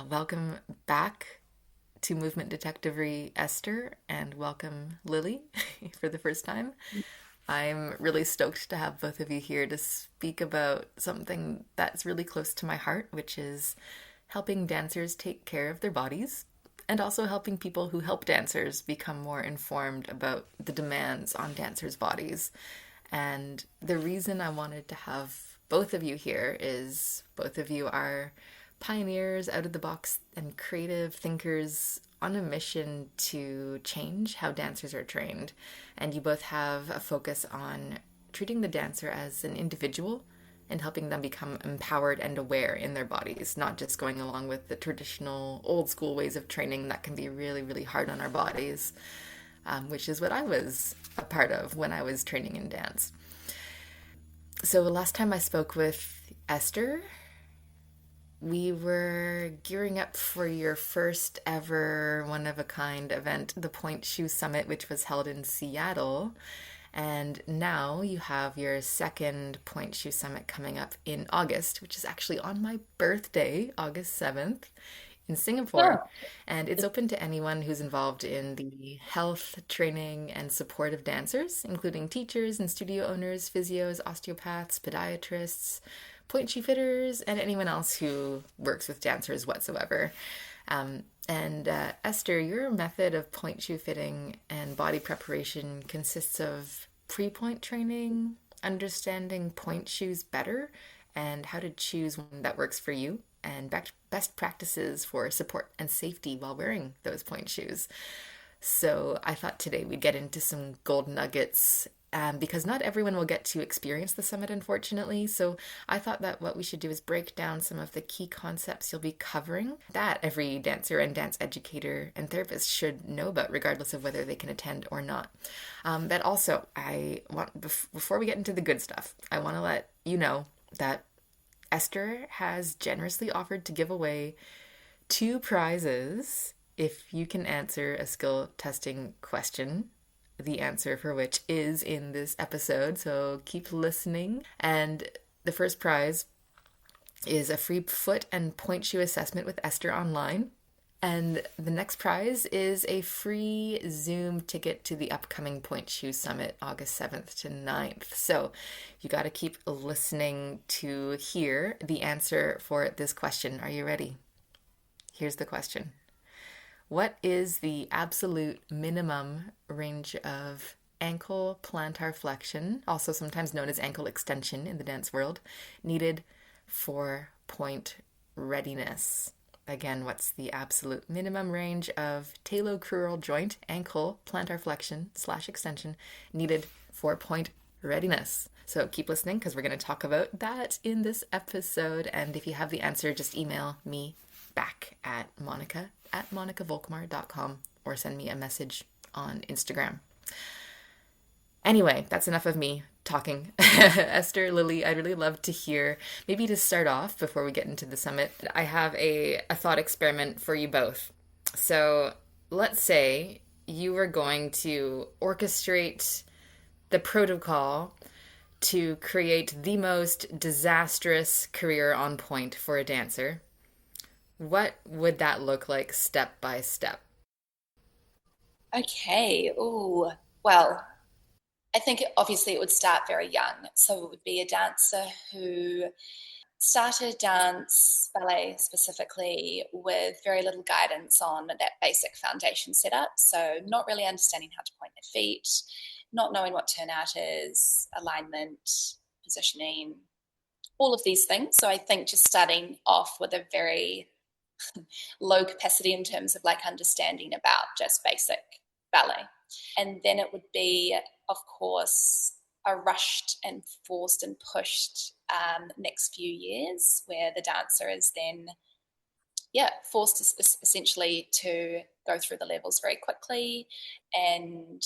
Welcome back to Movement Detectively, Esther, and welcome Lily for the first time. I'm really stoked to have both of you here to speak about something that's really close to my heart, which is helping dancers take care of their bodies and also helping people who help dancers become more informed about the demands on dancers' bodies. And the reason I wanted to have both of you here is both of you are pioneers, out of the box, and creative thinkers on a mission to change how dancers are trained. And you both have a focus on treating the dancer as an individual and helping them become empowered and aware in their bodies, not just going along with the traditional old school ways of training that can be really, really hard on our bodies, which is what I was a part of when I was training in dance. So last time I spoke with Esther, we were gearing up for your first ever one of a kind event, the Pointe Shoe Summit, which was held in Seattle. And now you have your second Pointe Shoe Summit coming up in August, which is actually on my birthday, August 7th, in Singapore. Oh, And it's open to anyone who's involved in the health, training, and support of dancers, including teachers and studio owners, physios, osteopaths, podiatrists, point shoe fitters, and anyone else who works with dancers whatsoever. And Esther, your method of point shoe fitting and body preparation consists of pre-point training, understanding point shoes better, and how to choose one that works for you, and best practices for support and safety while wearing those point shoes. So I thought today we'd get into some gold nuggets because not everyone will get to experience the summit, unfortunately. So I thought that what we should do is break down some of the key concepts you'll be covering that every dancer and dance educator and therapist should know about, regardless of whether they can attend or not. But also, before we get into the good stuff, I want to let you know that Esther has generously offered to give away two prizes if you can answer a skill testing question, the answer for which is in this episode. So keep listening. And the first prize is a free foot and point shoe assessment with Esther online. And the next prize is a free Zoom ticket to the upcoming Point Shoe Summit, August 7th to 9th. So you got to keep listening to hear the answer for this question. Are you ready? Here's the question. What is the absolute minimum range of ankle plantar flexion, also sometimes known as ankle extension in the dance world, needed for point readiness? Again, what's the absolute minimum range of talocrural joint ankle plantar flexion / extension needed for point readiness? So keep listening because we're going to talk about that in this episode. And if you have the answer, just email me back at monica@monicavolkmar.com or send me a message on Instagram. Anyway, that's enough of me talking. Esther, Lily, I'd really love to hear, maybe to start off before we get into the summit, I have a thought experiment for you both. So let's say you were going to orchestrate the protocol to create the most disastrous career on point for a dancer. What would that look like step by step? okay. Oh, well, I think obviously it would start very young. So it would be a dancer who started dance, ballet specifically, with very little guidance on that basic foundation setup. So not really understanding how to point their feet, not knowing what turnout is, alignment, positioning, all of these things. So I think just starting off with a very low capacity in terms of like understanding about just basic ballet. And then it would be, of course, a rushed and forced and pushed next few years where the dancer is then, yeah, forced to essentially to go through the levels very quickly. And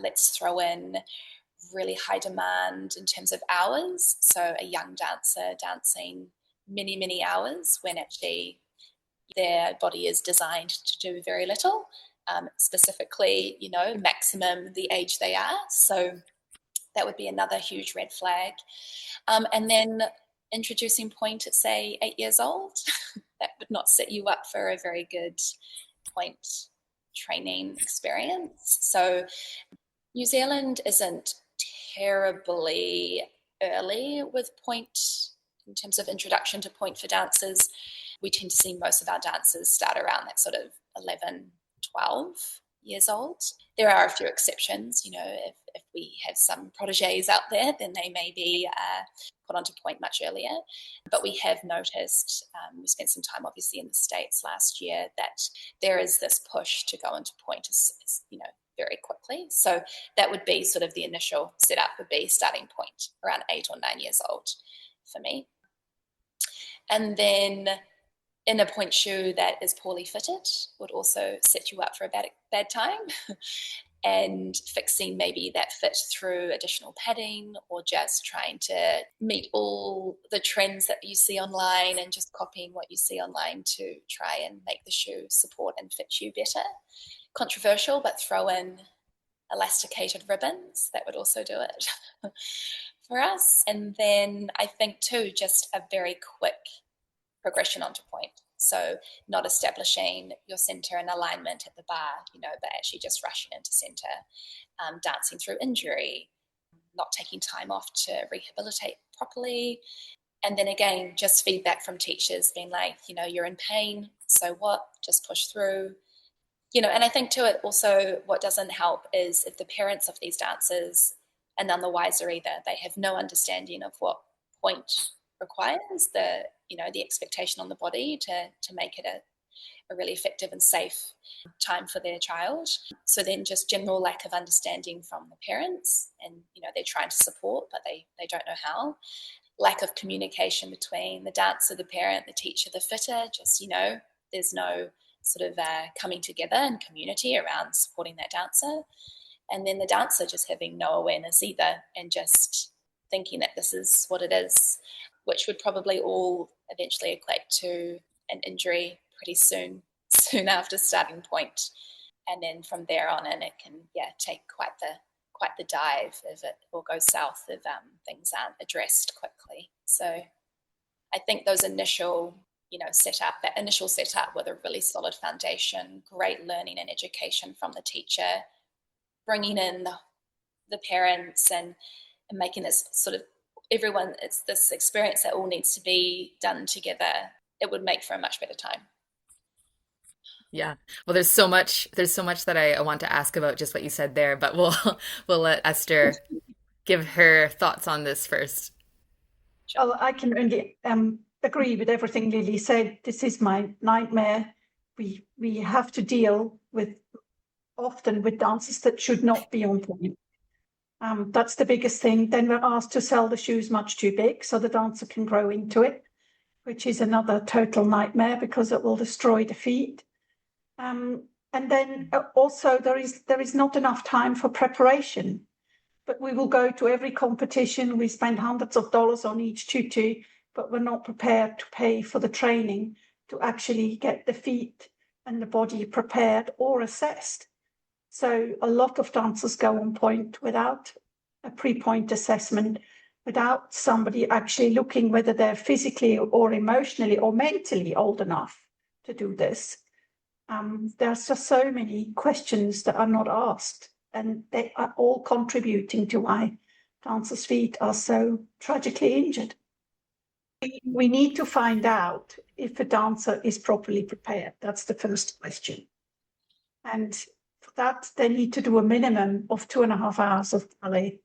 let's throw in really high demand in terms of hours. So a young dancer dancing many, many hours when actually their body is designed to do very little, specifically, maximum the age they are. So that would be another huge red flag. And then introducing point at, say, 8 years old. that would not set you up for a very good pointe training experience. So New Zealand isn't terribly early with pointe in terms of introduction to pointe for dancers. We tend to see most of our dancers start around that sort of 11, 12 years old. There are a few exceptions, if we have some proteges out there, then they may be put onto pointe much earlier. But we have noticed, we spent some time obviously in the States last year, that there is this push to go into pointe, very quickly. So that would be sort of the initial setup, would be starting pointe around 8 or 9 years old for me. And then in a pointe shoe that is poorly fitted would also set you up for a bad time. And fixing maybe that fit through additional padding, or just trying to meet all the trends that you see online and just copying what you see online to try and make the shoe support and fit you better. Controversial, but throw in elasticated ribbons. That would also do it for us. And then I think too, just a very quick progression onto pointe. So not establishing your center and alignment at the bar, but actually just rushing into center, dancing through injury, not taking time off to rehabilitate properly. And then again, just feedback from teachers being like, you're in pain, so what? Just push through. And I think too, it also, what doesn't help is if the parents of these dancers are none the wiser either. They have no understanding of what pointe requires, the expectation on the body to make it a really effective and safe time for their child. So then just general lack of understanding from the parents, and they're trying to support, but they don't know how. Lack of communication between the dancer, the parent, the teacher, the fitter. Just there's no sort of coming together and community around supporting that dancer. And then the dancer just having no awareness either, and just thinking that this is what it is, which would probably all eventually equate to an injury pretty soon after starting pointe. And then from there on in, it can take quite the dive if it all goes south if things aren't addressed quickly. So I think those initial that initial setup with a really solid foundation, great learning and education from the teacher, bringing in the parents and making this sort of everyone, it's this experience that all needs to be done together, it would make for a much better time. Yeah. Well, there's so much that I want to ask about just what you said there, but we'll we'll let Esther give her thoughts on this first. Sure. Well, I can only agree with everything Lily said. This is my nightmare. We have to deal often with dancers that should not be on pointe. That's the biggest thing. Then we're asked to sell the shoes much too big so the dancer can grow into it, which is another total nightmare because it will destroy the feet. And then also there is not enough time for preparation. But we will go to every competition. We spend hundreds of dollars on each tutu, but we're not prepared to pay for the training to actually get the feet and the body prepared or assessed. So a lot of dancers go on pointe without a pre-pointe assessment, without somebody actually looking whether they're physically or emotionally or mentally old enough to do this. There's just so many questions that are not asked, and they are all contributing to why dancers' feet are so tragically injured. We need to find out if a dancer is properly prepared. That's the first question. And for that, they need to do a minimum of 2.5 hours of ballet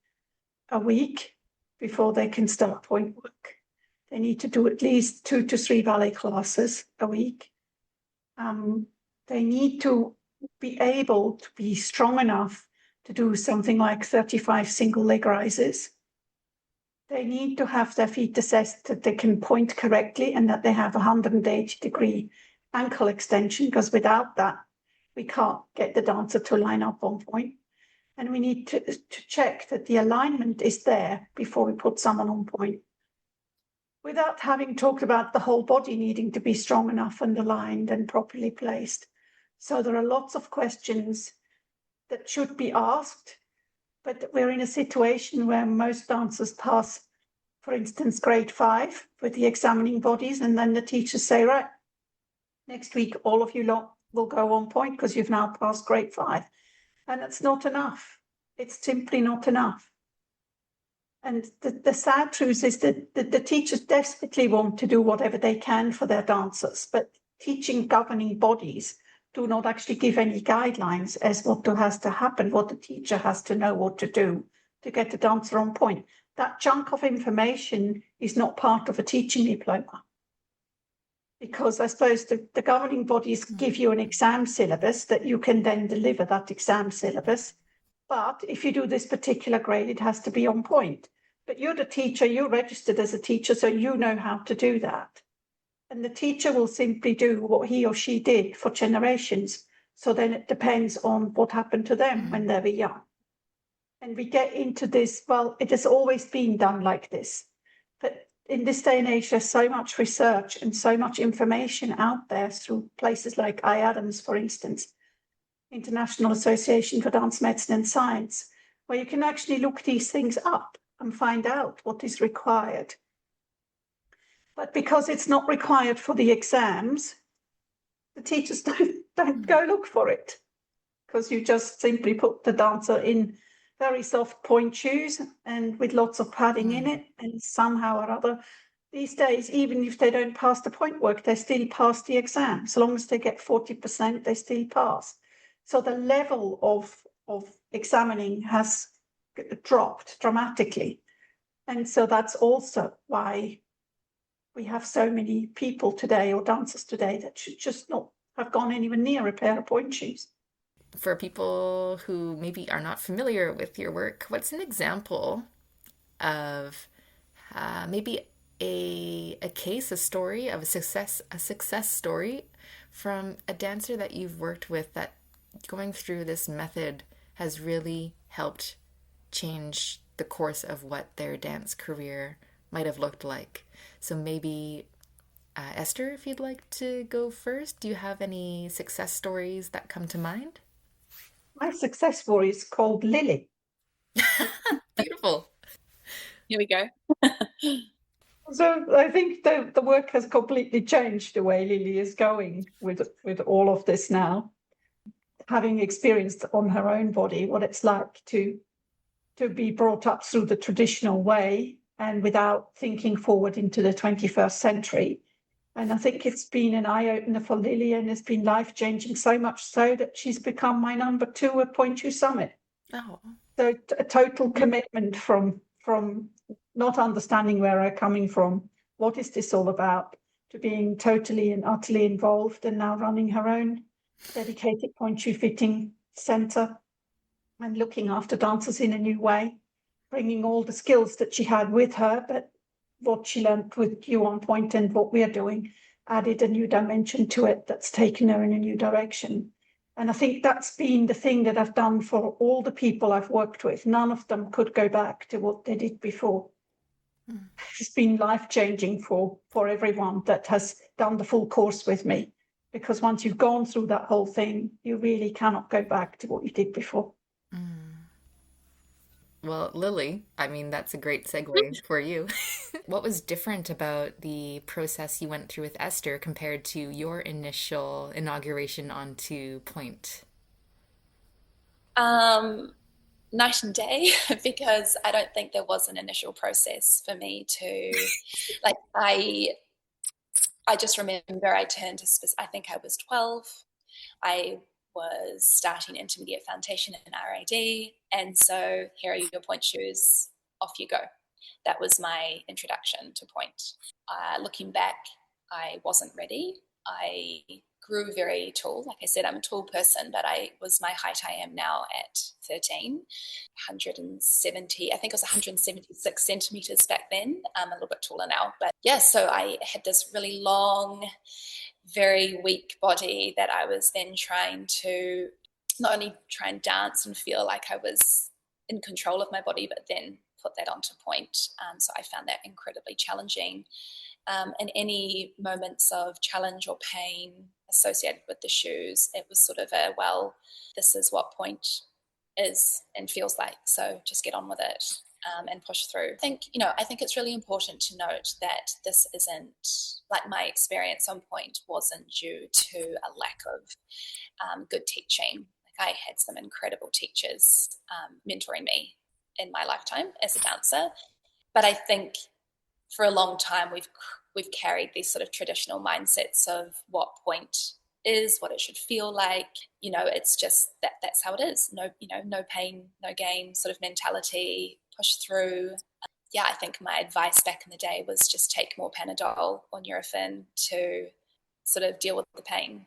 a week before they can start pointe work. They need to do at least 2 to 3 ballet classes a week. They need to be able to be strong enough to do something like 35 single leg rises. They need to have their feet assessed that they can pointe correctly and that they have a 180-degree ankle extension, because without that, we can't get the dancer to line up on pointe. And we need to check that the alignment is there before we put someone on pointe, without having talked about the whole body needing to be strong enough and aligned and properly placed. So there are lots of questions that should be asked, but we're in a situation where most dancers pass, for instance, grade 5 with the examining bodies, and then the teachers say, right, Next week, all of you lot will go on point because you've now passed grade 5. And it's not enough. It's simply not enough. And the sad truth is that the teachers desperately want to do whatever they can for their dancers, but teaching governing bodies do not actually give any guidelines as what has to happen, what the teacher has to know what to do to get the dancer on point. That chunk of information is not part of a teaching diploma. Because I suppose the governing bodies give you an exam syllabus that you can then deliver that exam syllabus. But if you do this particular grade, it has to be on point. But you're the teacher, you're registered as a teacher, so you know how to do that. And the teacher will simply do what he or she did for generations. So then it depends on what happened to them when they were young. And we get into this, well, it has always been done like this. But in this day and age, there's so much research and so much information out there through places like IADAMS, for instance, International Association for Dance Medicine and Science, where you can actually look these things up and find out what is required. But because it's not required for the exams, the teachers don't go look for it, because you just simply put the dancer in very soft point shoes and with lots of padding in it, and somehow or other, these days, even if they don't pass the point work, they still pass the exam. So long as they get 40%, they still pass. So the level of examining has dropped dramatically. And so that's also why we have so many people today, or dancers today, that should just not have gone anywhere near a pair of point shoes. For people who maybe are not familiar with your work, what's an example of maybe a case, a story of a success story from a dancer that you've worked with that going through this method has really helped change the course of what their dance career might have looked like? So maybe Esther, if you'd like to go first, do you have any success stories that come to mind? My success story is called Lily. Beautiful. Here we go. So I think the work has completely changed the way Lily is going with all of this now, having experienced on her own body what it's like to be brought up through the traditional way and without thinking forward into the 21st century. And I think it's been an eye-opener for Lily, and it's been life-changing, so much so that she's become my number 2 at Pointe Summit. Oh. So a total commitment from not understanding where I'm coming from, what is this all about, to being totally and utterly involved, and now running her own dedicated Pointe fitting centre and looking after dancers in a new way, bringing all the skills that she had with her, but what she learned with you on Pointe and what we're doing, added a new dimension to it that's taken her in a new direction. And I think that's been the thing that I've done for all the people I've worked with. None of them could go back to what they did before. It's been life-changing for everyone that has done the full course with me, because once you've gone through that whole thing, you really cannot go back to what you did before. Well, Lily, I mean, that's a great segue for you. What was different about the process you went through with Esther compared to your initial inauguration onto Pointe? Night and day, because I don't think there was an initial process for me to, like, I just remember I turned to, I think I was 12. I was starting intermediate foundation in RAD, and so here are your point shoes, off you go. That was my introduction to Pointe. Looking back, I wasn't ready. I grew very tall. Like I said, I'm a tall person, but I was my height I am now at 13, 170, I think it was 176 centimeters back then. I'm a little bit taller now, but yeah, so I had this really long, very weak body that I was then trying to not only try and dance and feel like I was in control of my body, but then put that onto Pointe. So I found that incredibly challenging. And any moments of challenge or pain associated with the shoes, it was sort of a, well, this is what Pointe is and feels like, so just get on with it. and push through. I think it's really important to note that this isn't, like, my experience on Pointe wasn't due to a lack of good teaching. Like, I had some incredible teachers mentoring me in my lifetime as a dancer, but I think for a long time we've carried these sort of traditional mindsets of what Pointe is, what it should feel like. It's just that's how it is. No pain, no gain sort of mentality, push through. Yeah, I think my advice back in the day was just take more Panadol or Nurofen to sort of deal with the pain.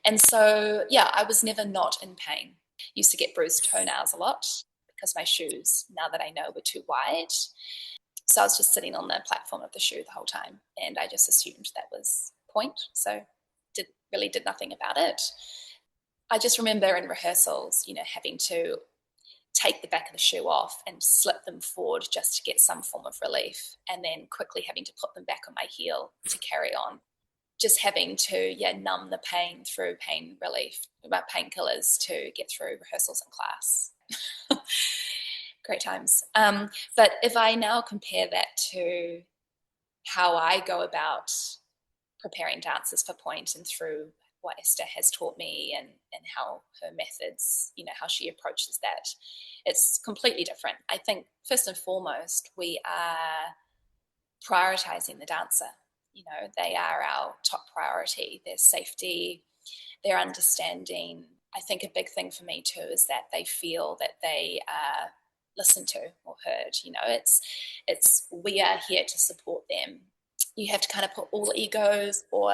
And so, yeah, I was never not in pain. Used to get bruised toenails a lot because my shoes, now that I know, were too wide. So I was just sitting on the platform of the shoe the whole time, and I just assumed that was Pointe. So did nothing about it. I just remember in rehearsals, having to take the back of the shoe off and slip them forward just to get some form of relief, and then quickly having to put them back on my heel to carry on. Just having to numb the pain through pain relief, about painkillers to get through rehearsals and class. Great times. But if I now compare that to how I go about preparing dancers for Pointe and through what Esther has taught me and how her methods, how she approaches that, it's completely different. I think first and foremost, we are prioritizing the dancer. They are our top priority. Their safety, their understanding. I think a big thing for me too is that they feel that they are listened to or heard. It's we are here to support them. You have to kind of put all egos or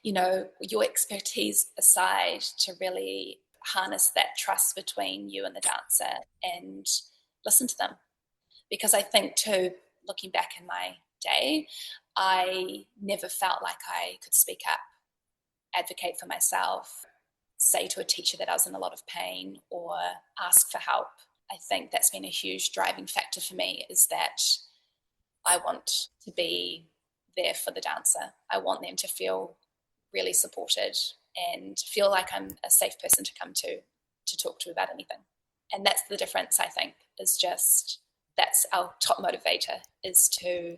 your expertise aside to really harness that trust between you and the dancer and listen to them. Because I think too, looking back in my day, I never felt like I could speak up, advocate for myself, say to a teacher that I was in a lot of pain or ask for help. I think that's been a huge driving factor for me, is that I want to be there for the dancer. I want them to feel really supported and feel like I'm a safe person to come to talk to about anything. And that's the difference, I think, is just that's our top motivator, is to,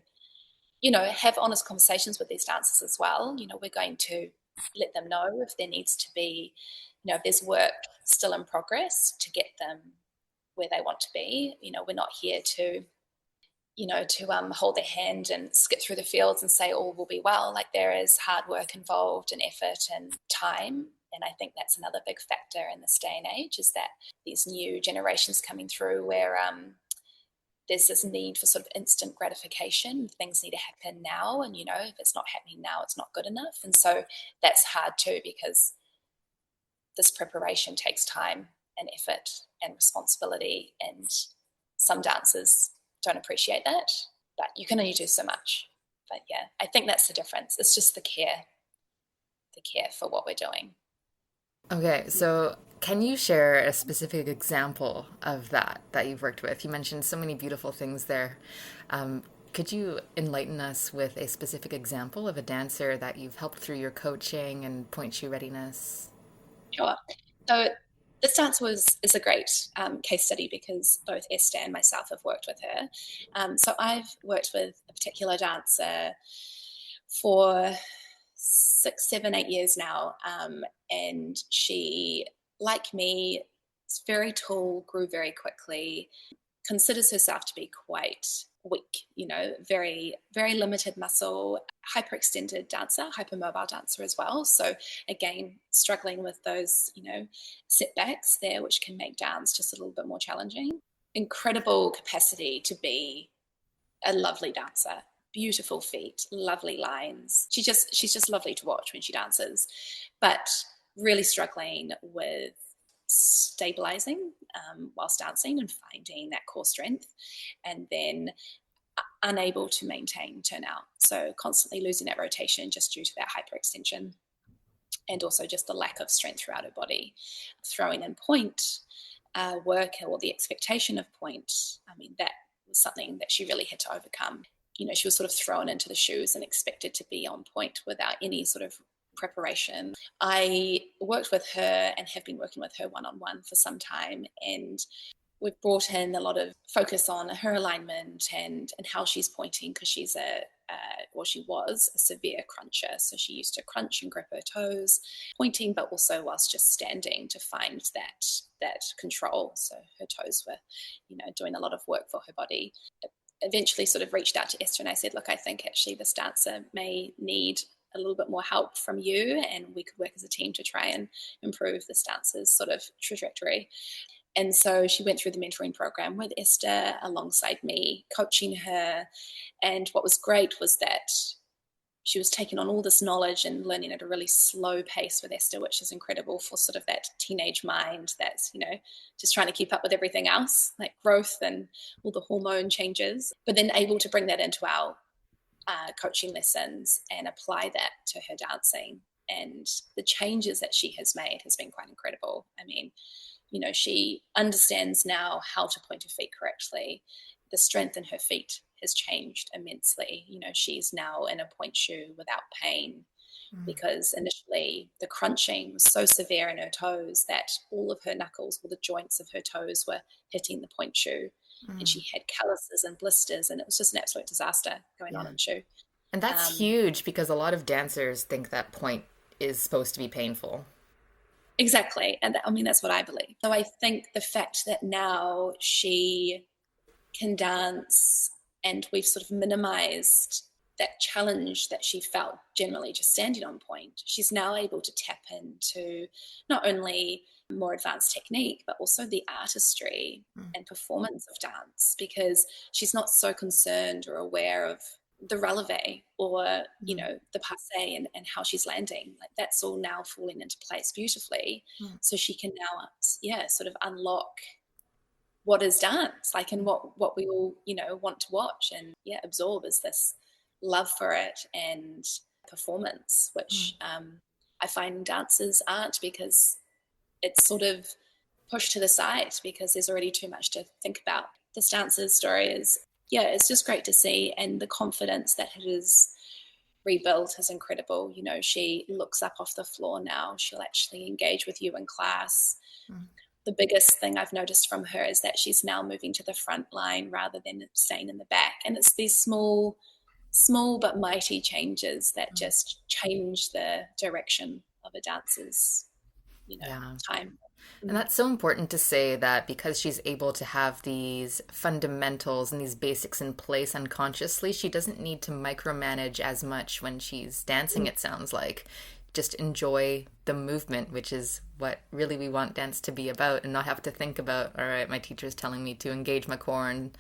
have honest conversations with these dancers as well. We're going to let them know if there needs to be, if there's work still in progress to get them where they want to be. We're not here to hold their hand and skip through the fields and say all will be well. Like, there is hard work involved and effort and time. And I think that's another big factor in this day and age, is that these new generations coming through where there's this need for sort of instant gratification. Things need to happen now. And, if it's not happening now, it's not good enough. And so that's hard too, because this preparation takes time and effort and responsibility. And some dancers don't appreciate that, but you can only do so much. But yeah, I think that's the difference. It's just the care for what we're doing. Okay, so can you share a specific example of that you've worked with? You mentioned so many beautiful things there. Could you enlighten us with a specific example of a dancer that you've helped through your coaching and Pointe shoe readiness? Sure. So this dance is a great case study, because both Esther and myself have worked with her. So I've worked with a particular dancer for 6, 7, 8 years now, and she, like me, is very tall, grew very quickly, considers herself to be quite weak, very, very limited muscle, hyperextended dancer, hypermobile dancer as well. So again, struggling with those, setbacks there, which can make dance just a little bit more challenging. Incredible capacity to be a lovely dancer, beautiful feet, lovely lines. She's just lovely to watch when she dances, but really struggling with stabilizing whilst dancing and finding that core strength, and then unable to maintain turnout. So constantly losing that rotation just due to that hyperextension, and also just the lack of strength throughout her body. Throwing in Pointe work, or the expectation of Pointe, that was something that she really had to overcome. She was sort of thrown into the shoes and expected to be on Pointe without any sort of preparation. I worked with her and have been working with her one-on-one for some time, and we've brought in a lot of focus on her alignment and how she's pointing, because she's she was a severe cruncher. So she used to crunch and grip her toes, pointing, but also whilst just standing to find that control. So her toes were, doing a lot of work for her body. Eventually sort of reached out to Esther and I said, look, I think actually this dancer may need a little bit more help from you, and we could work as a team to try and improve this dancer's sort of trajectory. And so she went through the mentoring program with Esther alongside me, coaching her. And what was great was that she was taking on all this knowledge and learning at a really slow pace with Esther, which is incredible for sort of that teenage mind that's, just trying to keep up with everything else, like growth and all the hormone changes, but then able to bring that into our coaching lessons and apply that to her dancing. And the changes that she has made has been quite incredible. I mean, she understands now how to point her feet correctly. The strength in her feet has changed immensely. She's now in a pointe shoe without pain, because initially the crunching was so severe in her toes that all of her knuckles, all the joints of her toes were hitting the pointe shoe. And she had calluses and blisters, and it was just an absolute disaster going on in the shoe. And that's huge, because a lot of dancers think that pointe is supposed to be painful. Exactly. And that's what I believe. So I think the fact that now she can dance, and we've sort of minimized that challenge that she felt generally just standing on pointe, she's now able to tap into not only more advanced technique, but also the artistry and performance of dance, because she's not so concerned or aware of the releve or the passe and how she's landing. Like, that's all now falling into place beautifully. So she can now sort of unlock what is dance, like, and what we all want to watch and absorb, is this love for it and performance, which I find dancers aren't, because it's sort of pushed to the side because there's already too much to think about. This dancer's story is it's just great to see, and the confidence that it has rebuilt is incredible. She looks up off the floor now. She'll actually engage with you in class. The biggest thing I've noticed from her is that she's now moving to the front line rather than staying in the back. And it's these small but mighty changes that just change the direction of a dancer's, time. And that's so important to say, that because she's able to have these fundamentals and these basics in place unconsciously, she doesn't need to micromanage as much when she's dancing, it sounds like. Just enjoy the movement, which is what really we want dance to be about, and not have to think about, all right, my teacher's telling me to engage my core and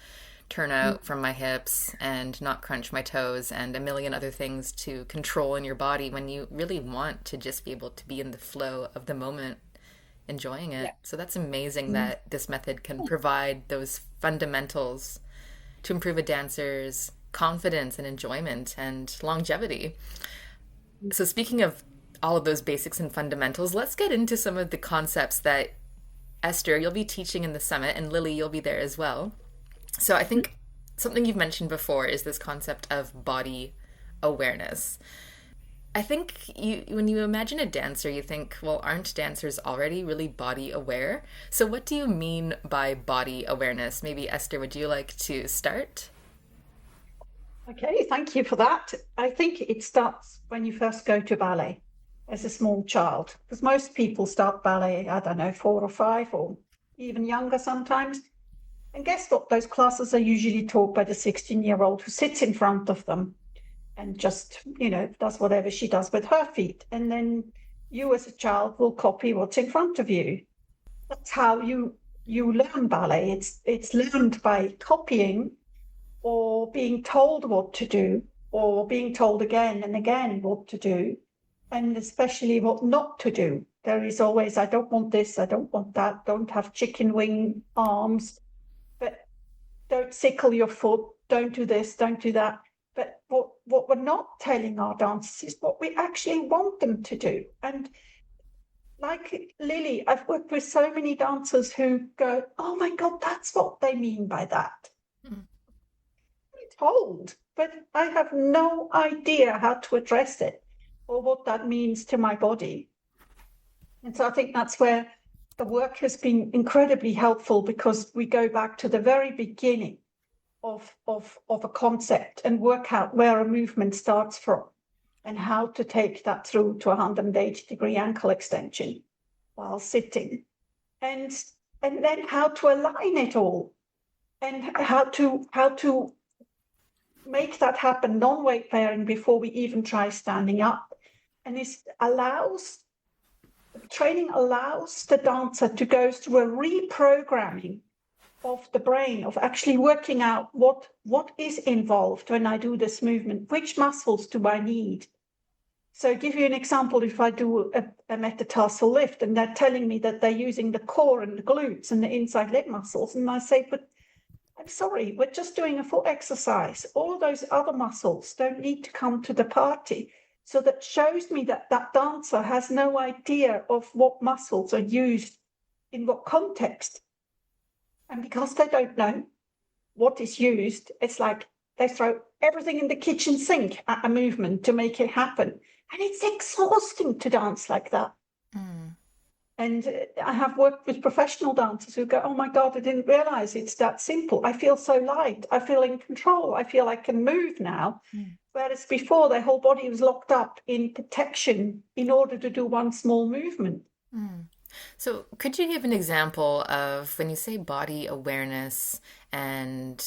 turn out from my hips and not crunch my toes and a million other things to control in your body, when you really want to just be able to be in the flow of the moment, enjoying it. So that's amazing that this method can provide those fundamentals to improve a dancer's confidence and enjoyment and longevity. So speaking of all of those basics and fundamentals, let's get into some of the concepts that, Esther, you'll be teaching in the summit, and Lily, you'll be there as well. So I think something you've mentioned before is this concept of body awareness. I think when you imagine a dancer, you think, well, aren't dancers already really body aware? So what do you mean by body awareness? Maybe, Esther, would you like to start? Okay, thank you for that. I think it starts when you first go to ballet as a small child, because most people start ballet, I don't know, 4 or 5 or even younger sometimes. And guess what? Those classes are usually taught by the 16-year-old who sits in front of them and just, does whatever she does with her feet. And then you as a child will copy what's in front of you. That's how you learn ballet. It's learned by copying, or being told what to do, or being told again and again what to do, and especially what not to do. There is always, I don't want this, I don't want that, don't have chicken wing arms, but don't sickle your foot, don't do this, don't do that. But what we're not telling our dancers is what we actually want them to do. And like Lily, I've worked with so many dancers who go, oh my God, that's what they mean by that. Told, but I have no idea how to address it or what that means to my body. And so I think that's where the work has been incredibly helpful because we go back to the very beginning of a concept and work out where a movement starts from and how to take that through to a 180-degree ankle extension while sitting, and then how to align it all, and how to make that happen non-weight bearing before we even try standing up. And training allows the dancer to go through a reprogramming of the brain, of actually working out what is involved when I do this movement, which muscles do I need. So give you an example, if I do a metatarsal lift and they're telling me that they're using the core and the glutes and the inside leg muscles, and I say, but I'm sorry, we're just doing a foot exercise. All of those other muscles don't need to come to the party. So that shows me that that dancer has no idea of what muscles are used in what context. And because they don't know what is used, it's like they throw everything in the kitchen sink at a movement to make it happen. And it's exhausting to dance like that. Mm. And I have worked with professional dancers who go, oh my God, I didn't realize it's that simple. I feel so light. I feel in control. I feel I can move now. Mm. Whereas before, their whole body was locked up in protection in order to do one small movement. Mm. So, could you give an example of when you say body awareness, and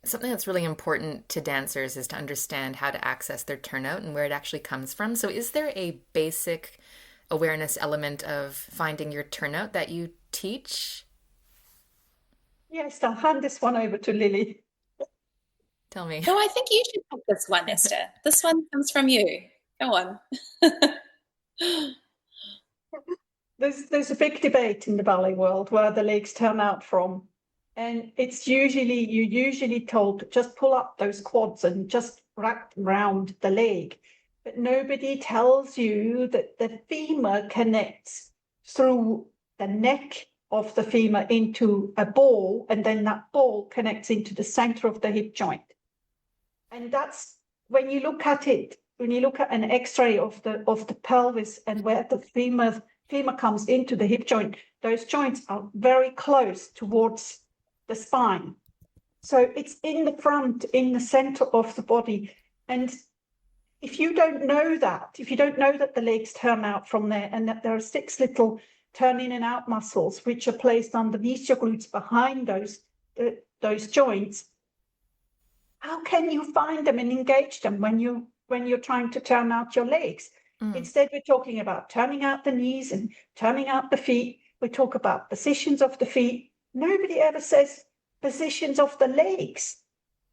something that's really important to dancers is to understand how to access their turnout and where it actually comes from? So, is there a basic awareness element of finding your turnout that you teach? Yes, I'll hand this one over to Lily. Tell me. No, I think you should have this one, Esther. This one comes from you. Go on. There's a big debate in the ballet world where the legs turn out from. And it's you're usually told to just pull up those quads and just wrap around the leg. But nobody tells you that the femur connects through the neck of the femur into a ball, and then that ball connects into the center of the hip joint. And that's when you look at it, when you look at an X-ray of the pelvis and where the femur comes into the hip joint, those joints are very close towards the spine. So it's in the front, in the center of the body. And if you don't know that, if you don't know that the legs turn out from there and that there are 6 little turn in and out muscles which are placed underneath your glutes behind those joints, how can you find them and engage them when you're trying to turn out your legs? Mm. Instead, we're talking about turning out the knees and turning out the feet. We talk about positions of the feet. Nobody ever says positions of the legs.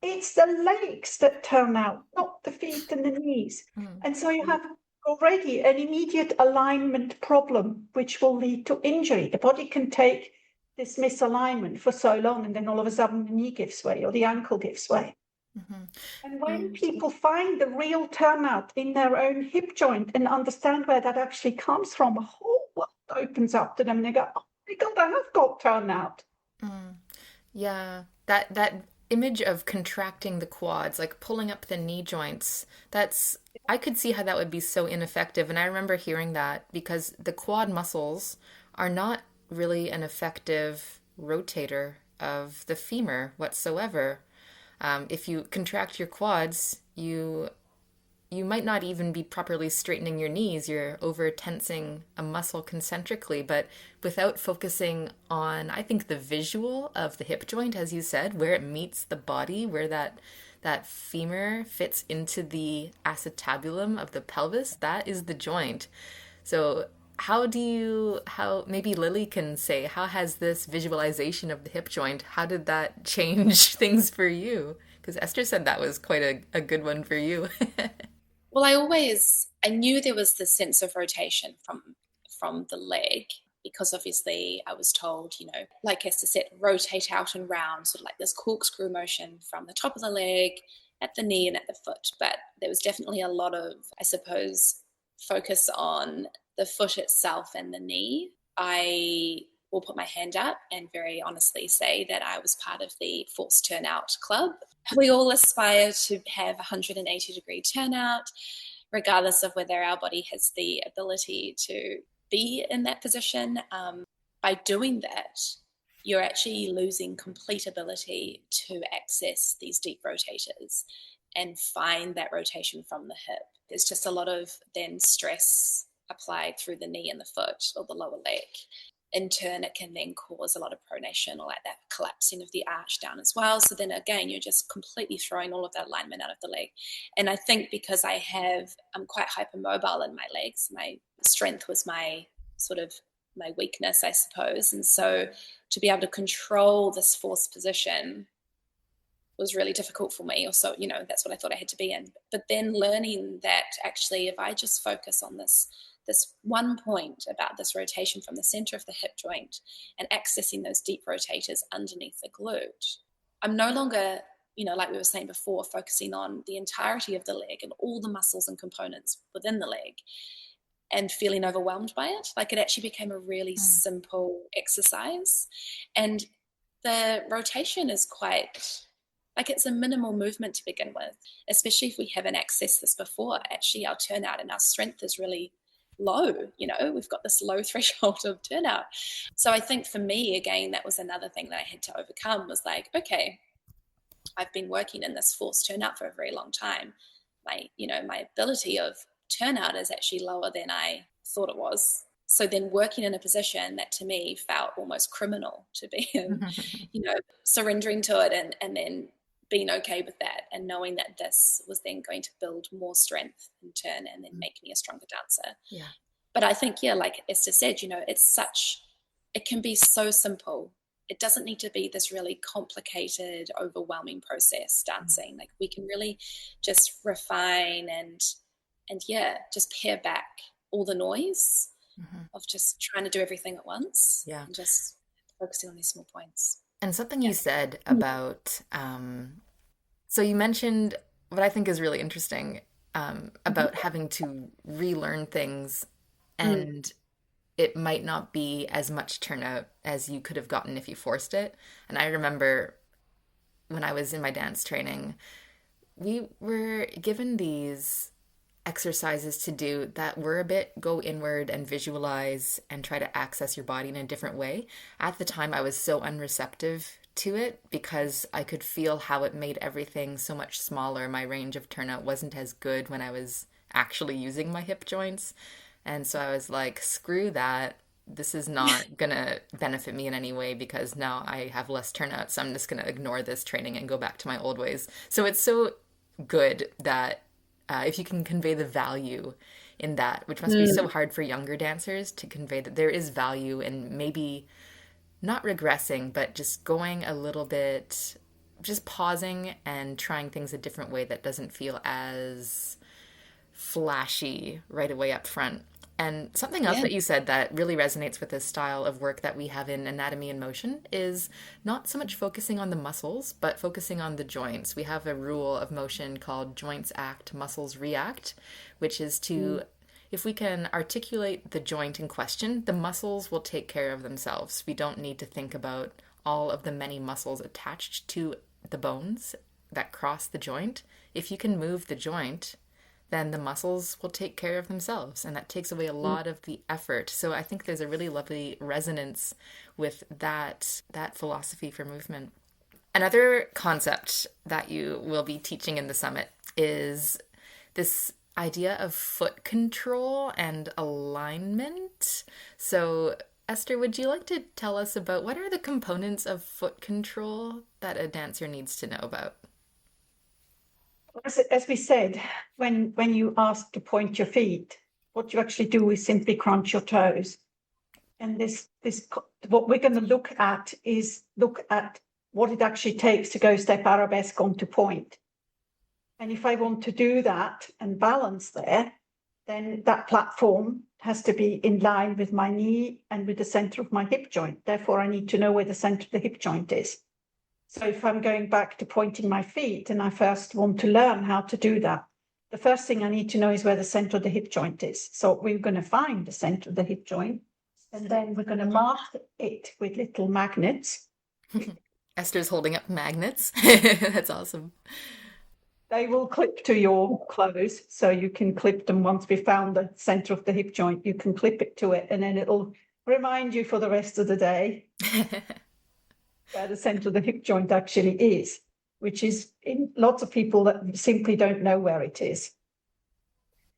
It's the legs that turn out, not the feet and the knees. Mm. And so you have already an immediate alignment problem, which will lead to injury. The body can take this misalignment for so long, and then all of a sudden the knee gives way or the ankle gives way. Mm-hmm. And when people find the real turnout in their own hip joint and understand where that actually comes from, a whole world opens up to them and they go, oh my God, I have got turnout. Mm. Yeah, that image of contracting the quads, like pulling up the knee joints, I could see how that would be so ineffective. And I remember hearing that because the quad muscles are not really an effective rotator of the femur whatsoever. If you contract your quads, you might not even be properly straightening your knees. You're over tensing a muscle concentrically, but without focusing on, I think, the visual of the hip joint, as you said, where it meets the body, where that femur fits into the acetabulum of the pelvis, that is the joint. So how maybe Lily can say, how has this visualization of the hip joint, how did that change things for you? Because Esther said that was quite a good one for you. Well, I knew there was this sense of rotation from the leg, because obviously I was told, like Esther said, rotate out and round, sort of like this corkscrew motion from the top of the leg, at the knee and at the foot. But there was definitely a lot of, I suppose, focus on the foot itself and the knee. I will put my hand up and very honestly say that I was part of the Force Turnout Club. We all aspire to have 180-degree turnout, regardless of whether our body has the ability to be in that position. By doing that, you're actually losing complete ability to access these deep rotators and find that rotation from the hip. There's just a lot of then stress applied through the knee and the foot or the lower leg. In turn, it can then cause a lot of pronation or like that collapsing of the arch down as well. So then again, you're just completely throwing all of that alignment out of the leg. And I think because I'm quite hypermobile in my legs, my strength was my sort of my weakness, I suppose. And so to be able to control this forced position was really difficult for me. Or so, that's what I thought I had to be in. But then learning that actually, if I just focus on this one point about this rotation from the center of the hip joint and accessing those deep rotators underneath the glute, I'm no longer, like we were saying before, focusing on the entirety of the leg and all the muscles and components within the leg and feeling overwhelmed by it. Like it actually became a really simple exercise. And the rotation is quite, like it's a minimal movement to begin with, especially if we haven't accessed this before. Actually, our turnout and our strength is really low. We've got this low threshold of turnout. So I think for me, again, that was another thing that I had to overcome was like, okay, I've been working in this forced turnout for a very long time. My ability of turnout is actually lower than I thought it was. So then working in a position that to me felt almost criminal to be in, surrendering to it and then being okay with that and knowing that this was then going to build more strength in turn and then make me a stronger dancer. Yeah. But I think, like Esther said, it can be so simple. It doesn't need to be this really complicated, overwhelming process dancing. Like we can really just refine and just pare back all the noise of just trying to do everything at once and just focusing on these small points. And something you said about, so you mentioned what I think is really interesting about having to relearn things, and it might not be as much turnout as you could have gotten if you forced it. And I remember when I was in my dance training, we were given these exercises to do that were a bit go inward and visualize and try to access your body in a different way. At the time, I was so unreceptive to it because I could feel how it made everything so much smaller. My range of turnout wasn't as good when I was actually using my hip joints. And so I was like, screw that. This is not going to benefit me in any way because now I have less turnout. So I'm just going to ignore this training and go back to my old ways. So it's so good that if you can convey the value in that, which must be so hard for younger dancers to convey that there is value in maybe not regressing, but just going a little bit, just pausing and trying things a different way that doesn't feel as flashy right away up front. And something else that you said that really resonates with this style of work that we have in Anatomy in Motion is not so much focusing on the muscles, but focusing on the joints. We have a rule of motion called joints act, muscles react, which is to, if we can articulate the joint in question, the muscles will take care of themselves. We don't need to think about all of the many muscles attached to the bones that cross the joint. If you can move the joint, then the muscles will take care of themselves. And that takes away a lot of the effort. So I think there's a really lovely resonance with that philosophy for movement. Another concept that you will be teaching in the summit is this idea of foot control and alignment. So Esther, would you like to tell us about what are the components of foot control that a dancer needs to know about? As we said, when you ask to point your feet, what you actually do is simply crunch your toes. And this what we're going to look at what it actually takes to go step arabesque onto point. And if I want to do that and balance there, then that platform has to be in line with my knee and with the center of my hip joint. Therefore, I need to know where the center of the hip joint is. So if I'm going back to pointing my feet and I first want to learn how to do that, the first thing I need to know is where the center of the hip joint is. So we're going to find the center of the hip joint, and then we're going to mark it with little magnets. Esther's holding up magnets. That's awesome. They will clip to your clothes, so you can clip them once we found the center of the hip joint. You can clip it to it, and then it'll remind you for the rest of the day where the center of the hip joint actually is, which is in lots of people that simply don't know where it is.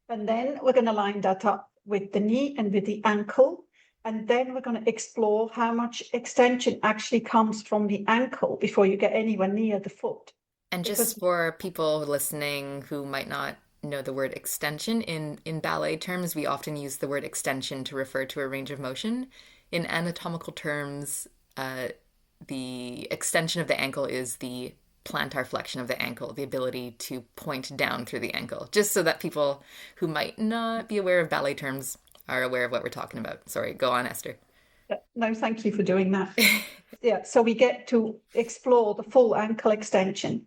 And then we're going to line that up with the knee and with the ankle. And then we're going to explore how much extension actually comes from the ankle before you get anywhere near the foot. And Because just for people listening who might not know the word extension, in ballet terms, we often use the word extension to refer to a range of motion. In anatomical terms, the extension of the ankle is the plantar flexion of the ankle, the ability to point down through the ankle, just so that people who might not be aware of ballet terms are aware of what we're talking about. Sorry, go on, Esther. no, thank you for doing that. Yeah, so we get to explore the full ankle extension.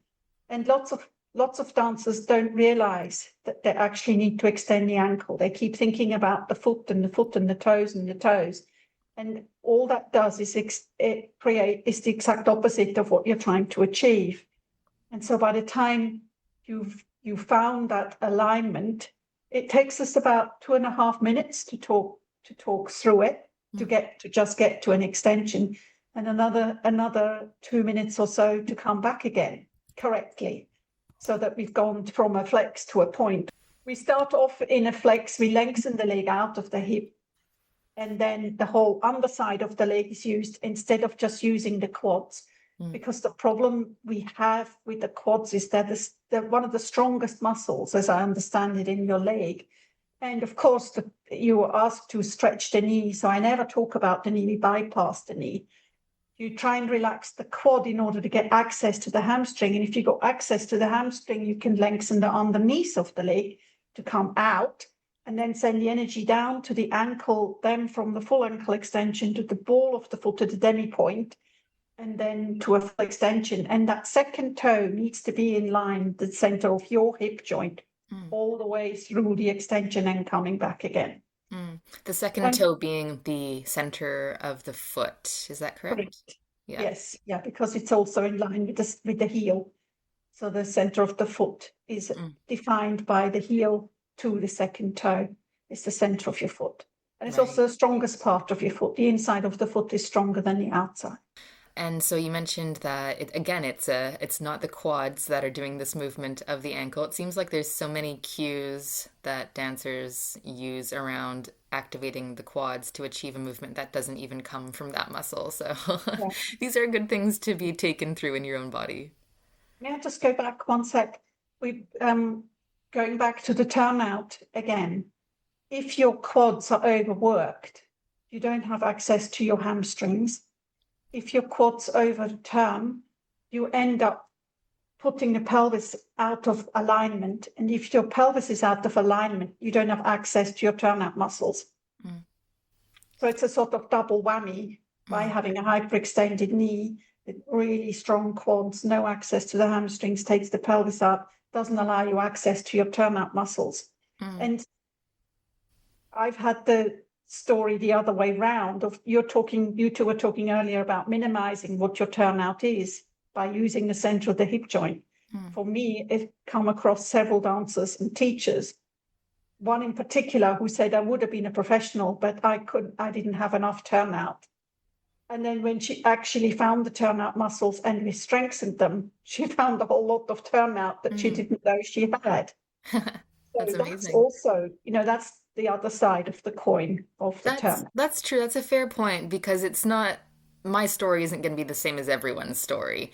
And lots of dancers don't realize that they actually need to extend the ankle. They keep thinking about the foot and the foot and the toes and the toes. And all that does is it is the exact opposite of what you're trying to achieve. And so by the time you've found that alignment, it takes us about 2.5 minutes to talk through it, to just get to an extension, and another 2 minutes or so to come back again correctly, so that we've gone from a flex to a point. We start off in a flex, we lengthen the leg out of the hip, and then the whole underside of the leg is used instead of just using the quads. Because the problem we have with the quads is that they're one of the strongest muscles, as I understand it, in your leg. And of course, you were asked to stretch the knee, so I never talk about the knee, we bypass the knee. You try and relax the quad in order to get access to the hamstring. And if you've got access to the hamstring, you can lengthen the underneath of the leg to come out and then send the energy down to the ankle, then from the full ankle extension to the ball of the foot to the demi point, and then to a full extension. And that second toe needs to be in line, the center of your hip joint, all the way through the extension and coming back again. The second And toe being the center of the foot. Is that correct? correct. Yeah. Yes, yeah, because it's also in line with the heel. So the center of the foot is defined by the heel to the second toe. It's the center of your foot. And it's Right. also the strongest part of your foot. The inside of the foot is stronger than the outside. And so you mentioned that it's not the quads that are doing this movement of the ankle. It seems like there's so many cues that dancers use around activating the quads to achieve a movement that doesn't even come from that muscle. So Yeah. these are good things to be taken through in your own body. May I just go back one sec? We going back to the turnout again. If your quads are overworked, you don't have access to your hamstrings. If your quads overturn, you end up putting the pelvis out of alignment. And if your pelvis is out of alignment, you don't have access to your turnout muscles. So it's a sort of double whammy by having a hyperextended knee, with really strong quads, no access to the hamstrings, takes the pelvis up, doesn't allow you access to your turnout muscles. And I've had the story the other way round of you two were talking earlier about minimizing what your turnout is by using the center of the hip joint. For me, it's come across several dancers and teachers, one in particular who said I would have been a professional, but I didn't have enough turnout. And then when she actually found the turnout muscles and we strengthened them, she found a whole lot of turnout that she didn't know she had. That's So that's amazing. also, that's the other side of the coin of the turnout. That's true. That's a fair point because it's not my story isn't going to be the same as everyone's story.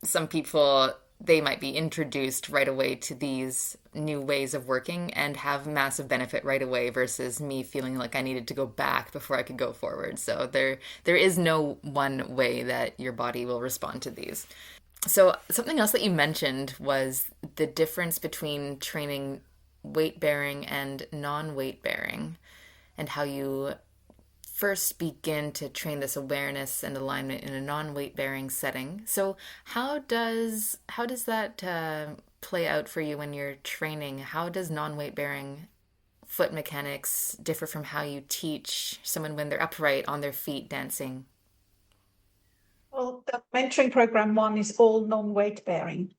Some people they might be introduced right away to these new ways of working and have massive benefit right away versus me feeling like I needed to go back before I could go forward. So there is no one way that your body will respond to these. So something else that you mentioned was the difference between training weight bearing and non-weight bearing and how you first begin to train this awareness and alignment in a non-weight bearing setting. So how does that play out for you when you're training? How does non-weight bearing foot mechanics differ from how you teach someone when they're upright on their feet dancing? Well, the mentoring program one is all non-weight bearing.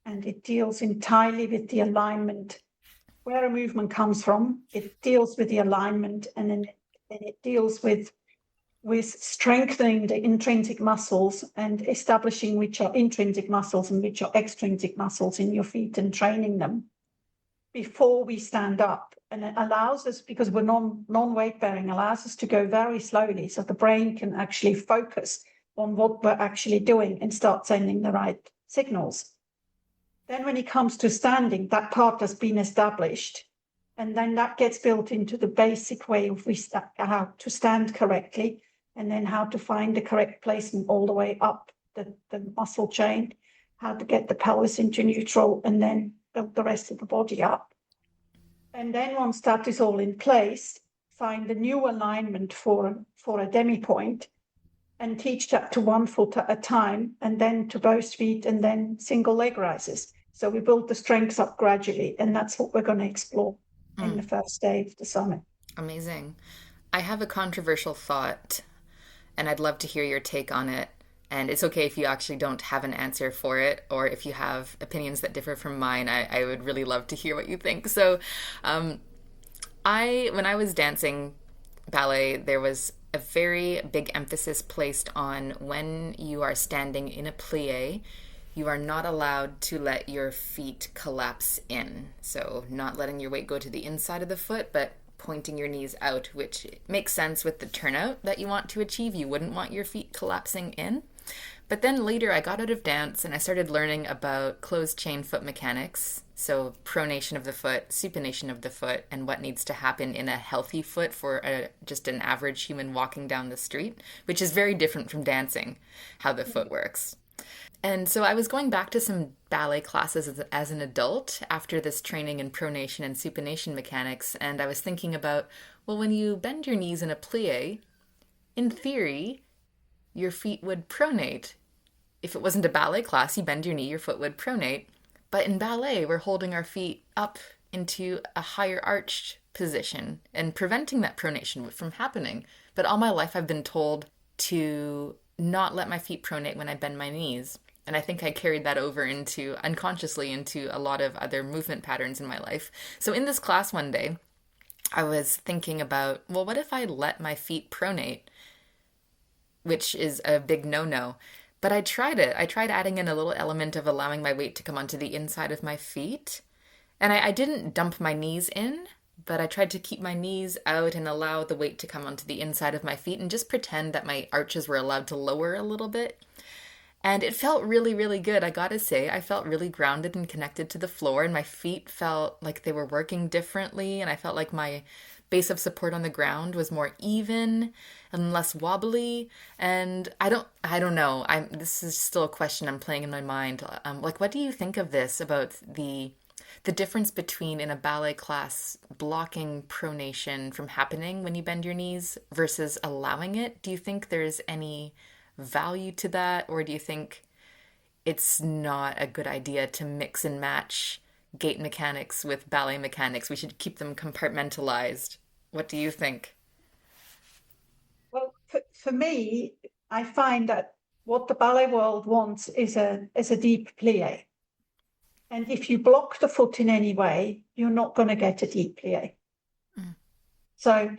and it deals entirely with the alignment, where a movement comes from. It deals with the alignment, and then it deals with strengthening the intrinsic muscles and establishing which are intrinsic muscles and which are extrinsic muscles in your feet and training them before we stand up. And it allows us, because we're non-weight bearing, allows us to go very slowly so the brain can actually focus on what we're actually doing and start sending the right signals. Then when it comes to standing, that part has been established. And then that gets built into the basic way of how to stand correctly, and then how to find the correct placement all the way up the muscle chain, how to get the pelvis into neutral, and then build the rest of the body up. And then once that is all in place, find a new alignment for a demi-point and teach that to one foot at a time, and then to both feet, and then single leg rises. So we build the strengths up gradually, and that's what we're going to explore in the first day of the summit. Amazing. I have a controversial thought, and I'd love to hear your take on it. And it's okay if you actually don't have an answer for it, or if you have opinions that differ from mine. I would really love to hear what you think. So when I was dancing ballet, there was a very big emphasis placed on when you are standing in a plie, you are not allowed to let your feet collapse in. So not letting your weight go to the inside of the foot, but pointing your knees out, which makes sense with the turnout that you want to achieve. You wouldn't want your feet collapsing in. But then later I got out of dance and I started learning about closed chain foot mechanics. So pronation of the foot, supination of the foot, and what needs to happen in a healthy foot for just an average human walking down the street, which is very different from dancing, how the foot works. And so I was going back to some ballet classes as an adult after this training in pronation and supination mechanics, and I was thinking about, well, when you bend your knees in a plie, in theory, your feet would pronate. If it wasn't a ballet class, you bend your knee, your foot would pronate. But in ballet, we're holding our feet up into a higher arched position and preventing that pronation from happening. But all my life I've been told to not let my feet pronate when I bend my knees. And I think I carried that over unconsciously into a lot of other movement patterns in my life. So in this class one day, I was thinking about, well, what if I let my feet pronate? Which is a big no-no. But I tried it. I tried adding in a little element of allowing my weight to come onto the inside of my feet. And I didn't dump my knees in, but I tried to keep my knees out and allow the weight to come onto the inside of my feet and just pretend that my arches were allowed to lower a little bit. And it felt really, really good. I gotta say, I felt really grounded and connected to the floor, and my feet felt like they were working differently, and I felt like my base of support on the ground was more even and less wobbly. And I don't know. This is still a question I'm playing in my mind. Like, what do you think of this about the difference between in a ballet class blocking pronation from happening when you bend your knees versus allowing it? Do you think there's any value to that, or do you think it's not a good idea to mix and match gait mechanics with ballet mechanics? We should keep them compartmentalized. What do you think? Well, for me, I find that what the ballet world wants is a deep plie. And if you block the foot in any way, you're not going to get a deep plie. So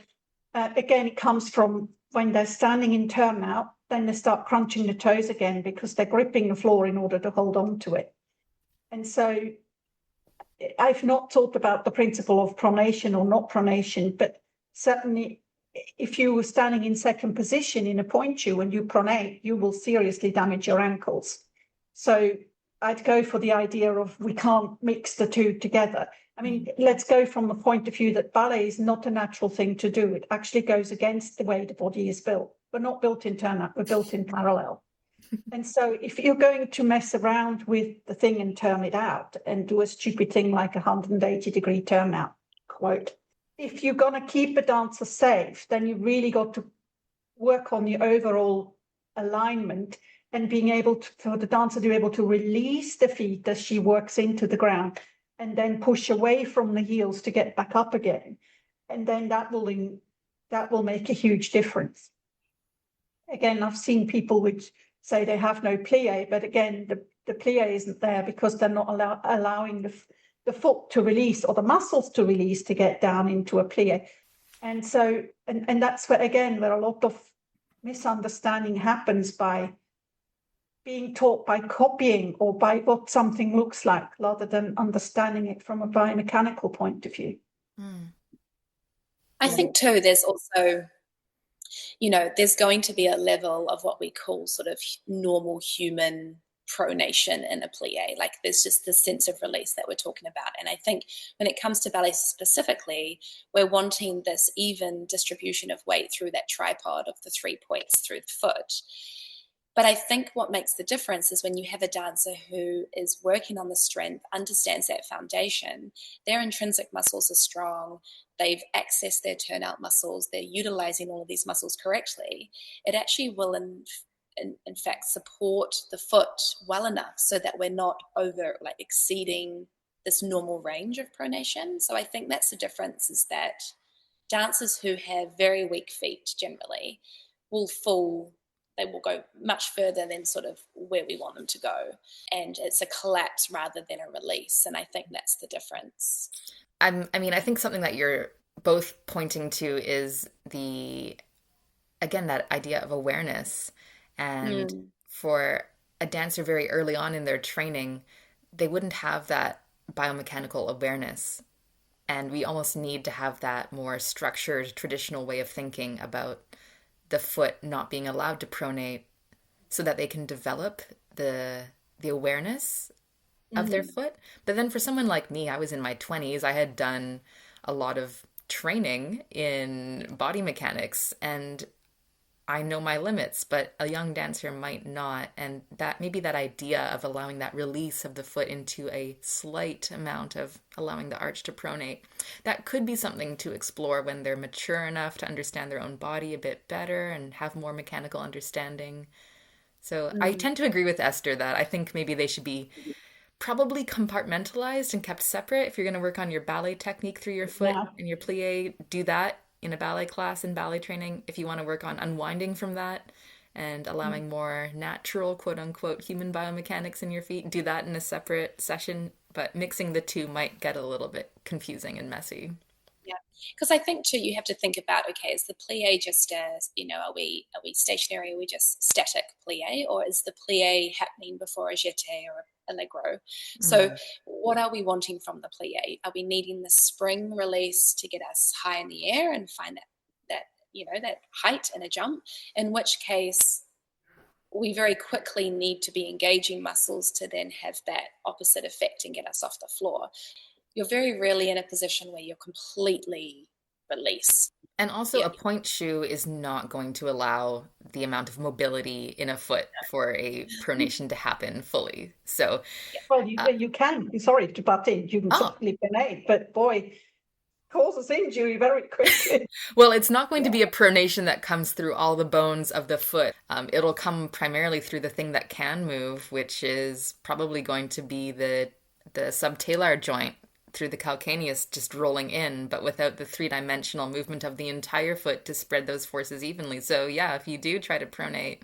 again, it comes from when they're standing in turnout, then they start crunching the toes again because they're gripping the floor in order to hold on to it. And so I've not talked about the principle of pronation or not pronation, but certainly if you were standing in second position in a point shoe and you pronate, you will seriously damage your ankles. So I'd go for the idea of we can't mix the two together. I mean, let's go from the point of view that ballet is not a natural thing to do. It actually goes against the way the body is built. We're not built in turnout, we're built in parallel. And so if you're going to mess around with the thing and turn it out and do a stupid thing like 180-degree turnout, quote, if you're going to keep a dancer safe, then you really got to work on the overall alignment and being able to, for the dancer to be able to release the feet as she works into the ground and then push away from the heels to get back up again. And then that will make a huge difference. Again, I've seen people which say they have no plie, but again, the plie isn't there because they're not allowing the foot to release or the muscles to release to get down into a plie. And so, and that's where, again, where a lot of misunderstanding happens by being taught by copying or by what something looks like rather than understanding it from a biomechanical point of view. I think too, there's also, there's going to be a level of what we call sort of normal human pronation in a plie. Like there's just this sense of release that we're talking about. And I think when it comes to ballet specifically, we're wanting this even distribution of weight through that tripod of the 3 points through the foot. But I think what makes the difference is when you have a dancer who is working on the strength, understands that foundation, their intrinsic muscles are strong, they've accessed their turnout muscles, they're utilizing all of these muscles correctly. It actually will in fact support the foot well enough so that we're not exceeding this normal range of pronation. So I think that's the difference, is that dancers who have very weak feet generally they will go much further than sort of where we want them to go. And it's a collapse rather than a release. And I think that's the difference. I think something that you're both pointing to is that idea of awareness. And for a dancer very early on in their training, they wouldn't have that biomechanical awareness. And we almost need to have that more structured, traditional way of thinking about the foot not being allowed to pronate so that they can develop the awareness of their foot. But then for someone like me, I was in my 20s, I had done a lot of training in body mechanics and I know my limits, but a young dancer might not. And that maybe that idea of allowing that release of the foot into a slight amount of allowing the arch to pronate, that could be something to explore when they're mature enough to understand their own body a bit better and have more mechanical understanding. So I tend to agree with Esther that I think maybe they should be probably compartmentalized and kept separate. If you're going to work on your ballet technique through your foot and your plie, do that in a ballet class and ballet training. If you want to work on unwinding from that and allowing more natural, quote unquote, human biomechanics in your feet, do that in a separate session. But mixing the two might get a little bit confusing and messy. Yeah, because I think too, you have to think about, okay, is the plie just are we stationary? Are we just static plie, or is the plie happening before a jeté or allegro? So what are we wanting from the plie? Are we needing the spring release to get us high in the air and find that height in a jump? In which case, we very quickly need to be engaging muscles to then have that opposite effect and get us off the floor. You're very rarely in a position where you're completely released. And also a pointe shoe is not going to allow the amount of mobility in a foot for a pronation to happen fully. So, well, you can. Sorry to butt in. You can certainly pronate, but boy, causes injury very quickly. Well, it's not going to be a pronation that comes through all the bones of the foot. It'll come primarily through the thing that can move, which is probably going to be the subtalar joint through the calcaneus just rolling in, but without the three-dimensional movement of the entire foot to spread those forces evenly. So yeah, if you do try to pronate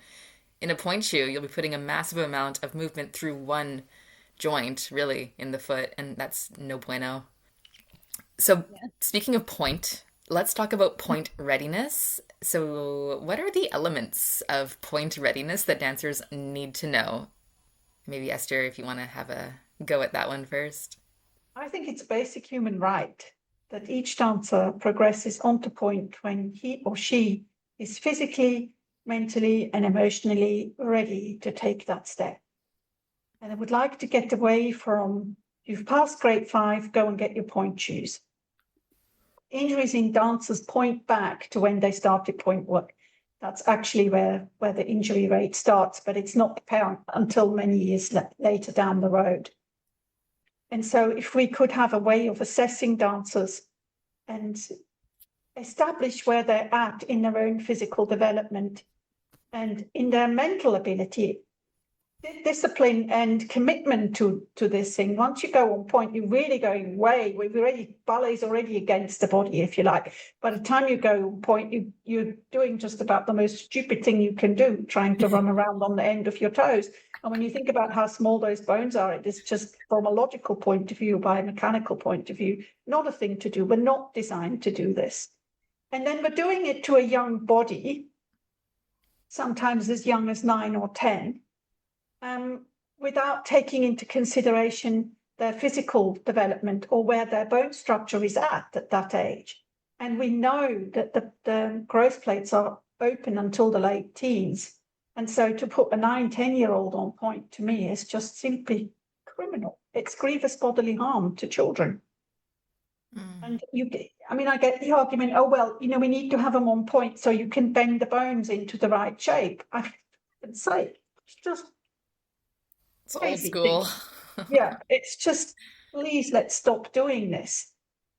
in a pointe shoe, you'll be putting a massive amount of movement through one joint, really, in the foot, and that's no bueno. So speaking of pointe, let's talk about pointe readiness. So what are the elements of pointe readiness that dancers need to know? Maybe Esther, if you want to have a go at that one first. I think it's a basic human right that each dancer progresses onto pointe when he or she is physically, mentally, and emotionally ready to take that step. And I would like to get away from, you've passed grade 5, go and get your pointe shoes. Injuries in dancers point back to when they started pointe work. That's actually where the injury rate starts, but it's not apparent until many years later down the road. And so if we could have a way of assessing dancers and establish where they're at in their own physical development and in their mental ability, discipline and commitment to this thing. Once you go on point, you're really going way. We've already ballet's already against the body, if you like. By the time you go on point, you're doing just about the most stupid thing you can do, trying to run around on the end of your toes. And when you think about how small those bones are, it is just from a logical point of view, biomechanical point of view, not a thing to do. We're not designed to do this. And then we're doing it to a young body, sometimes as young as 9 or 10. Without taking into consideration their physical development or where their bone structure is at that age. And we know that the growth plates are open until the late teens. And so to put a 9, 10-year-old on point, to me, is just simply criminal. It's grievous bodily harm to children. And I get the argument, oh, well, we need to have them on point so you can bend the bones into the right shape. I would say it's just It's old school. Yeah, it's just, please, let's stop doing this.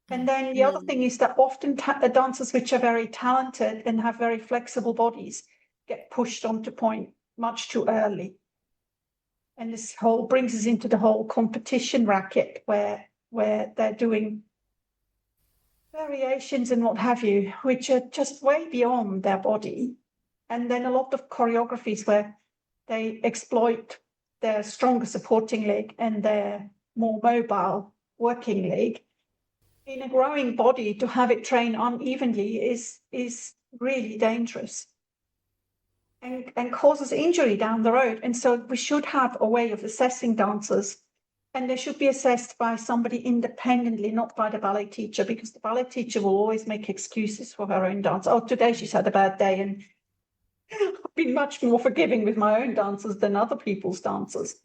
And then the other thing is that often the dancers which are very talented and have very flexible bodies get pushed onto point much too early. And this whole brings us into the whole competition racket where they're doing variations and what have you, which are just way beyond their body. And then a lot of choreographies where they exploit their stronger supporting leg and their more mobile working leg. In a growing body, to have it train unevenly is really dangerous and causes injury down the road. And so we should have a way of assessing dancers, and they should be assessed by somebody independently, not by the ballet teacher, because the ballet teacher will always make excuses for her own dance. Oh, today she's had a bad day, and I've been much more forgiving with my own dancers than other people's dancers.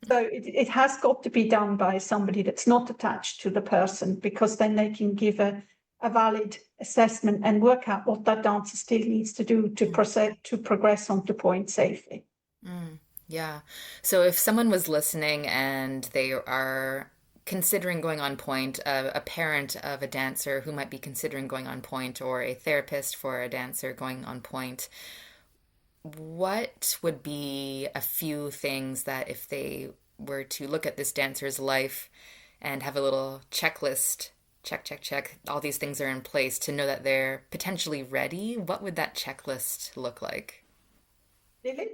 So it has got to be done by somebody that's not attached to the person, because then they can give a valid assessment and work out what that dancer still needs to do to progress onto point safely. Yeah. So if someone was listening and they are considering going on point, a parent of a dancer who might be considering going on point, or a therapist for a dancer going on point, what would be a few things that if they were to look at this dancer's life and have a little checklist, check, all these things are in place to know that they're potentially ready, what would that checklist look like? Lily?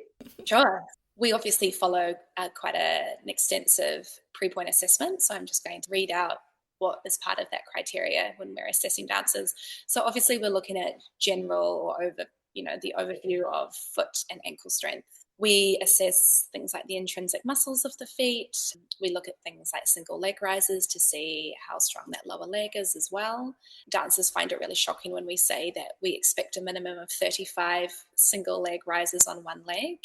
Sure. We obviously follow quite an extensive pre-point assessment. So I'm just going to read out what is part of that criteria when we're assessing dancers. So obviously we're looking at general or the overview of foot and ankle strength. We assess things like the intrinsic muscles of the feet. We look at things like single leg rises to see how strong that lower leg is as well. Dancers find it really shocking when we say that we expect a minimum of 35 single leg rises on one leg.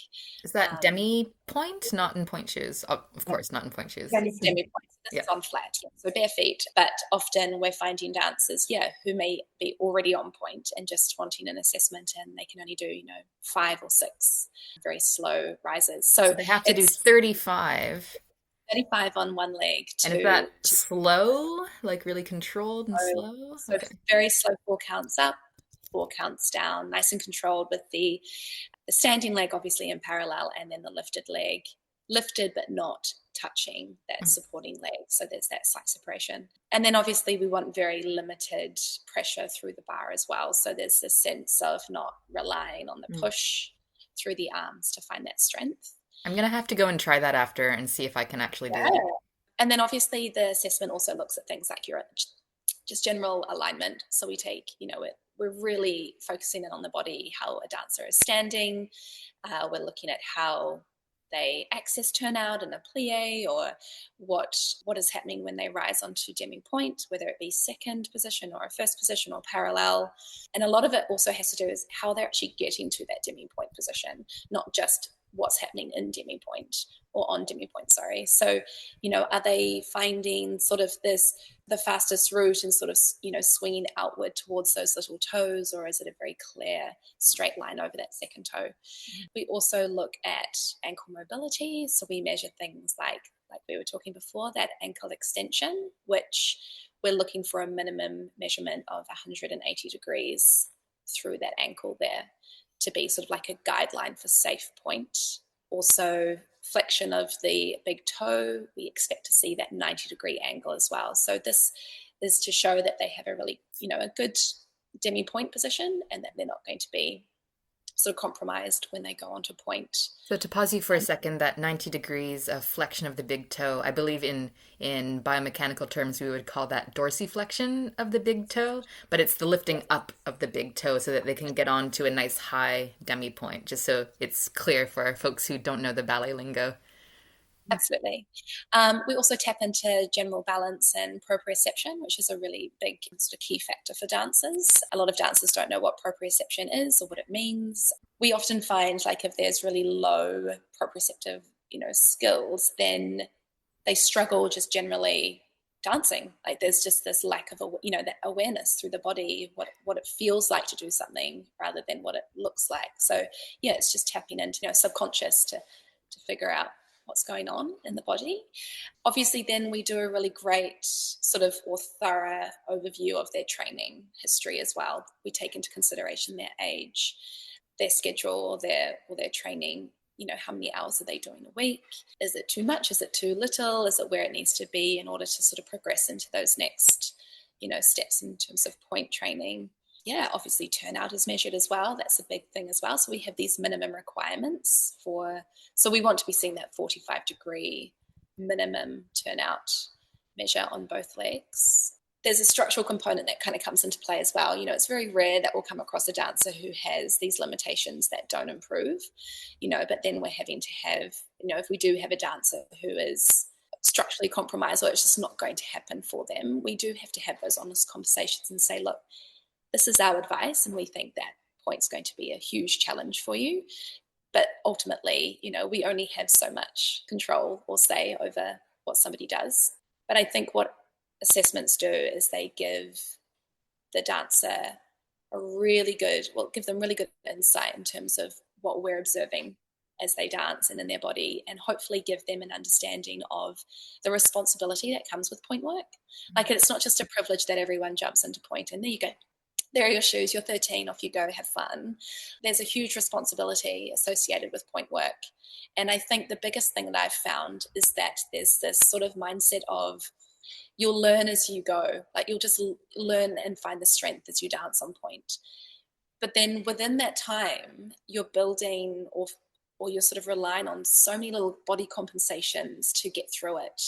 Is that demi point, not in point shoes? Oh, of course, not in point shoes. It's demi point. This is on flat, so bare feet. But often we're finding dancers, who may be already on point and just wanting an assessment, and they can only do, 5 or 6 very slow rises. So they have to do 35. 35 on one leg. And is that slow, like really controlled and slow? So very slow, 4 counts up, 4 counts down, nice and controlled, with the standing leg obviously in parallel, and then the lifted leg, lifted but not touching that supporting leg. So there's that slight separation. And then obviously we want very limited pressure through the bar as well. So there's this sense of not relying on the push through the arms to find that strength. I'm going to have to go and try that after and see if I can actually do it. And then obviously the assessment also looks at things like your just general alignment. So we take, we're really focusing in on the body, how a dancer is standing. We're looking at how they access turnout and a plie, or what is happening when they rise onto demi point, whether it be second position or a first position or parallel. And a lot of it also has to do with how they're actually getting to that demi point position, not just what's happening in demi point or on demi point, sorry. So, are they finding sort of the fastest route and sort of, swinging outward towards those little toes, or is it a very clear straight line over that second toe? We also look at ankle mobility. So we measure things like we were talking before, that ankle extension, which we're looking for a minimum measurement of 180 degrees through that ankle there to be sort of like a guideline for safe point. Also, flexion of the big toe, we expect to see that 90-degree angle as well. So this is to show that they have a really, a good demi-pointe position, and that they're not going to be sort of compromised when they go onto pointe. So to pause you for a second, that 90 degrees of flexion of the big toe, I believe in biomechanical terms we would call that dorsiflexion of the big toe, but it's the lifting up of the big toe so that they can get on to a nice high demi point, just so it's clear for folks who don't know the ballet lingo. Absolutely. We also tap into general balance and proprioception, which is a really big sort of key factor for dancers. A lot of dancers don't know what proprioception is or what it means. We often find, like, if there's really low proprioceptive, skills, then they struggle just generally dancing. Like, there's just this lack of, that awareness through the body, what it feels like to do something rather than what it looks like. So yeah, it's just tapping into, subconscious to figure out what's going on in the body. Obviously, then we do a really great sort of or thorough overview of their training history as well. We take into consideration their age, their schedule, or their training. How many hours are they doing a week? Is it too much? Is it too little? Is it where it needs to be in order to sort of progress into those next, steps in terms of pointe training? Yeah, obviously turnout is measured as well. That's a big thing as well. So we have these minimum requirements so we want to be seeing that 45-degree minimum turnout measure on both legs. There's a structural component that kind of comes into play as well. It's very rare that we'll come across a dancer who has these limitations that don't improve, but then we're having to have, if we do have a dancer who is structurally compromised or it's just not going to happen for them, we do have to have those honest conversations and say, look, this is our advice, and we think that pointe's going to be a huge challenge for you. But ultimately, we only have so much control or say over what somebody does. But I think what assessments do is they give the dancer give them really good insight in terms of what we're observing as they dance and in their body, and hopefully give them an understanding of the responsibility that comes with pointe work. Like, it's not just a privilege that everyone jumps into pointe and there you go. There are your shoes, you're 13, off you go, have fun. There's a huge responsibility associated with pointe work. And I think the biggest thing that I've found is that there's this sort of mindset of you'll learn as you go. Like, you'll just learn and find the strength as you dance on pointe. But then within that time, you're building or you're sort of relying on so many little body compensations to get through it.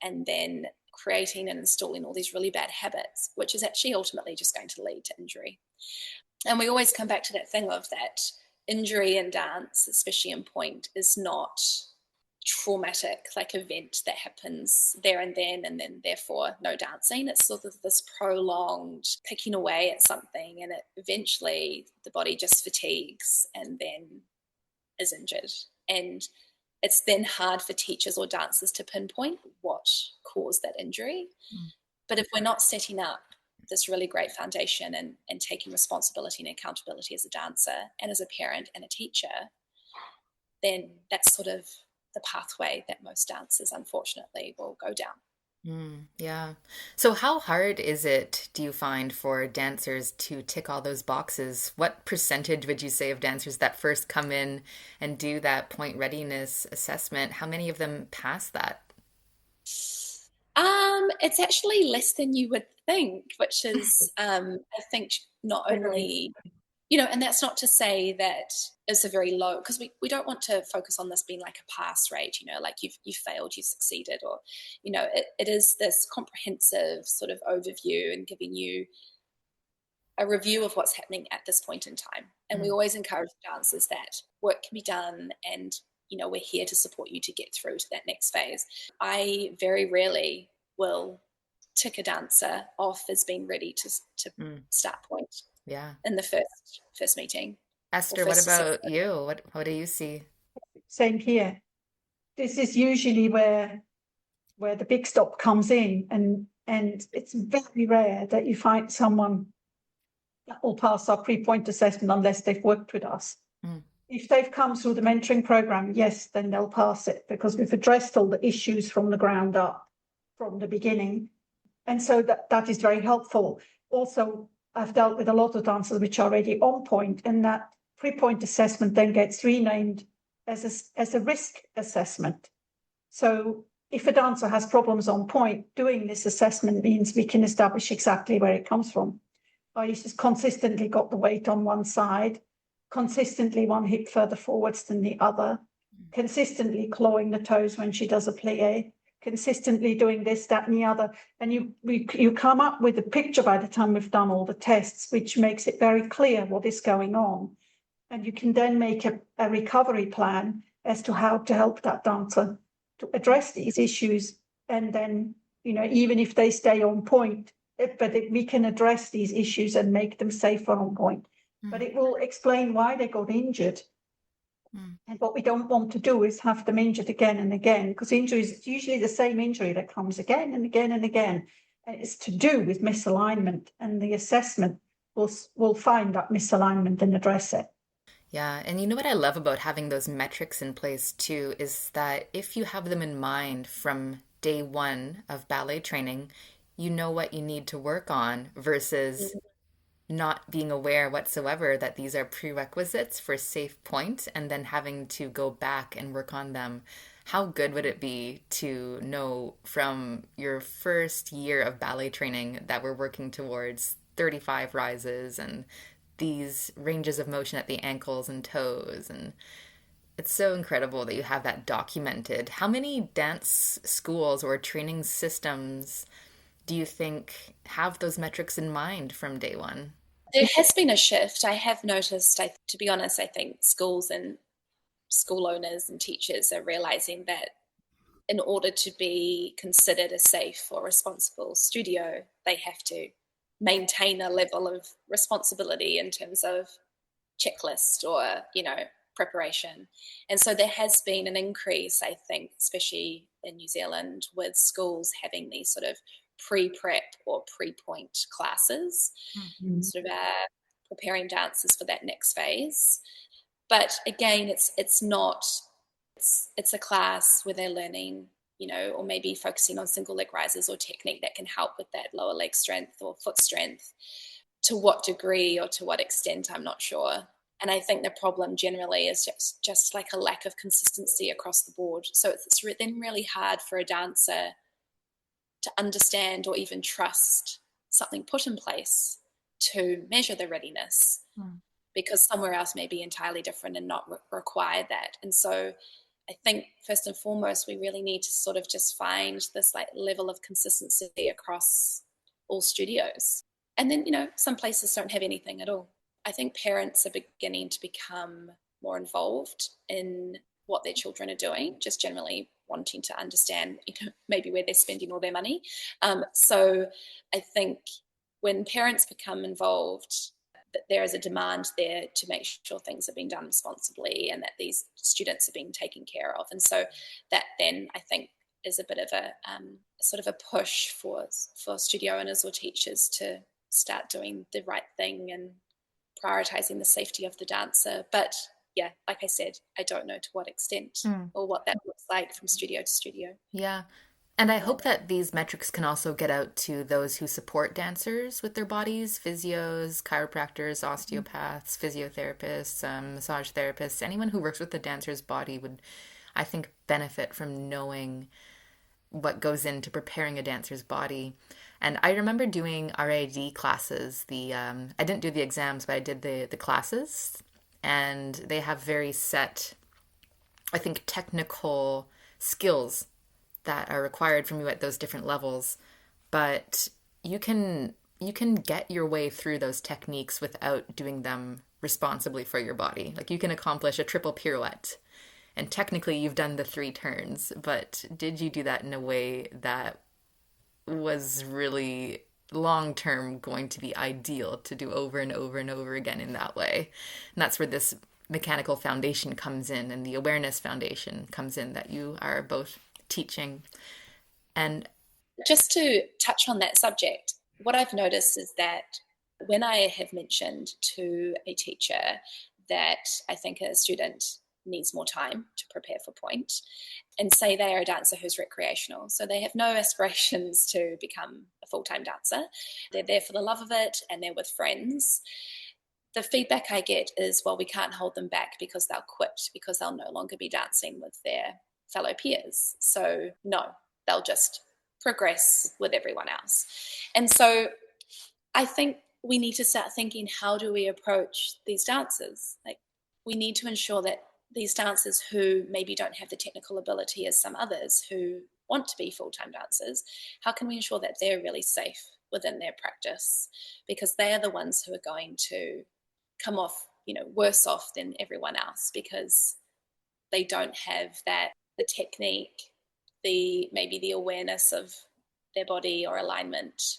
And then creating and installing all these really bad habits, which is actually ultimately just going to lead to injury. And we always come back to that thing of that injury in dance, especially in pointe, is not traumatic, like event that happens there and then therefore no dancing. It's sort of this prolonged picking away at something, and eventually the body just fatigues and then is injured. And it's then hard for teachers or dancers to pinpoint what caused that injury. But if we're not setting up this really great foundation and taking responsibility and accountability as a dancer and as a parent and a teacher, then that's sort of the pathway that most dancers, unfortunately, will go down. Yeah. So how hard is it, do you find, for dancers to tick all those boxes? What percentage would you say of dancers that first come in and do that pointe readiness assessment, how many of them pass that? It's actually less than you would think, which is, I think, not only, and that's not to say that it's a very low, because we don't want to focus on this being like a pass rate, like you've failed, you've succeeded, or, it is this comprehensive sort of overview and giving you a review of what's happening at this point in time. And we always encourage dancers that work can be done, and we're here to support you to get through to that next phase. I very rarely will tick a dancer off as being ready to start pointe. Yeah. In the first meeting. Esther, what about you? What do you see? Same here. This is usually where the big stop comes in, and it's very rare that you find someone that will pass our pre-pointe assessment unless they've worked with us. If they've come through the mentoring program, yes, then they'll pass it, because we've addressed all the issues from the ground up, from the beginning. And so that is very helpful. Also, I've dealt with a lot of dancers which are already on pointe, and that pre-pointe assessment then gets renamed as a risk assessment. So if a dancer has problems on point, doing this assessment means we can establish exactly where it comes from. Or she's consistently got the weight on one side, consistently one hip further forwards than the other, consistently clawing the toes when she does a plie, consistently doing this, that, and the other. And you come up with a picture by the time we've done all the tests, which makes it very clear what is going on. And you can then make a recovery plan as to how to help that dancer to address these issues. And then, even if they stay on point, we can address these issues and make them safer on point. But it will explain why they got injured. And what we don't want to do is have them injured again and again, because injuries, it's usually the same injury that comes again and again and again. And it's to do with misalignment, and the assessment will find that misalignment and address it. Yeah, and you know what I love about having those metrics in place too is that if you have them in mind from day one of ballet training, you know what you need to work on versus not being aware whatsoever that these are prerequisites for safe point and then having to go back and work on them. How good would it be to know from your first year of ballet training that we're working towards 35 rises and these ranges of motion at the ankles and toes? And it's so incredible that you have that documented. How many dance schools or training systems do you think have those metrics in mind from day one? There has been a shift. I have noticed, to be honest, I think schools and school owners and teachers are realizing that in order to be considered a safe or responsible studio, they have to maintain a level of responsibility in terms of checklist or, preparation. And so there has been an increase, I think, especially in New Zealand, with schools having these sort of pre-prep or pre-point classes, sort of preparing dancers for that next phase. But again, it's not, it's a class where they're learning, or maybe focusing on single leg rises or technique that can help with that lower leg strength or foot strength. To what degree or to what extent, I'm not sure. And I think the problem generally is just like a lack of consistency across the board. So it's then really hard for a dancer to understand or even trust something put in place to measure the readiness, because somewhere else may be entirely different and not require that. And so I think first and foremost, we really need to sort of just find this like level of consistency across all studios. And then, some places don't have anything at all. I think parents are beginning to become more involved in what their children are doing, just generally wanting to understand, maybe where they're spending all their money. So I think when parents become involved, that there is a demand there to make sure things are being done responsibly and that these students are being taken care of. And so that then I think is a bit of a sort of a push for studio owners or teachers to start doing the right thing and prioritizing the safety of the dancer. But yeah, like I said, I don't know to what extent or what that looks like from studio to studio. Yeah. And I hope that these metrics can also get out to those who support dancers with their bodies, physios, chiropractors, osteopaths, physiotherapists, massage therapists. Anyone who works with the dancer's body would, I think, benefit from knowing what goes into preparing a dancer's body. And I remember doing RAD classes. I didn't do the exams, but I did the classes. And they have very set, I think, technical skills that are required from you at those different levels. But you can get your way through those techniques without doing them responsibly for your body. Like you can accomplish a triple pirouette. And technically you've done the 3 turns, but did you do that in a way that was really long term going to be ideal to do over and over and over again in that way? And that's where this mechanical foundation comes in and the awareness foundation comes in that you are both teaching. And just to touch on that subject, what I've noticed is that when I have mentioned to a teacher that I think a student needs more time to prepare for Pointe, and say they are a dancer who's recreational, so they have no aspirations to become a full-time dancer, they're there for the love of it and they're with friends, the feedback I get is, well, we can't hold them back because they'll quit, because they'll no longer be dancing with their fellow peers. So no, they'll just progress with everyone else. And so I think we need to start thinking, how do we approach these dancers? Like, we need to ensure that these dancers who maybe don't have the technical ability as some others who want to be full-time dancers, how can we ensure that they're really safe within their practice? Because they are the ones who are going to come off, worse off than everyone else, because they don't have the technique, maybe the awareness of their body or alignment,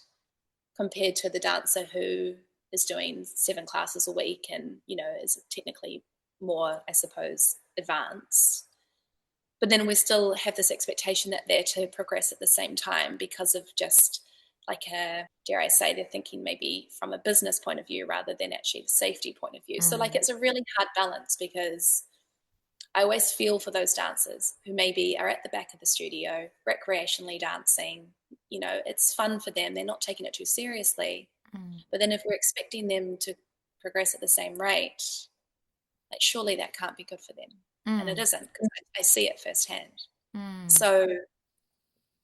compared to the dancer who is doing 7 classes a week and, is technically more, I suppose, advanced. But then we still have this expectation that they're to progress at the same time because of just like dare I say, they're thinking maybe from a business point of view rather than actually the safety point of view. So it's a really hard balance, because I always feel for those dancers who maybe are at the back of the studio, recreationally dancing. It's fun for them. They're not taking it too seriously. But then if we're expecting them to progress at the same rate, like, surely that can't be good for them. And it isn't, because I see it firsthand. So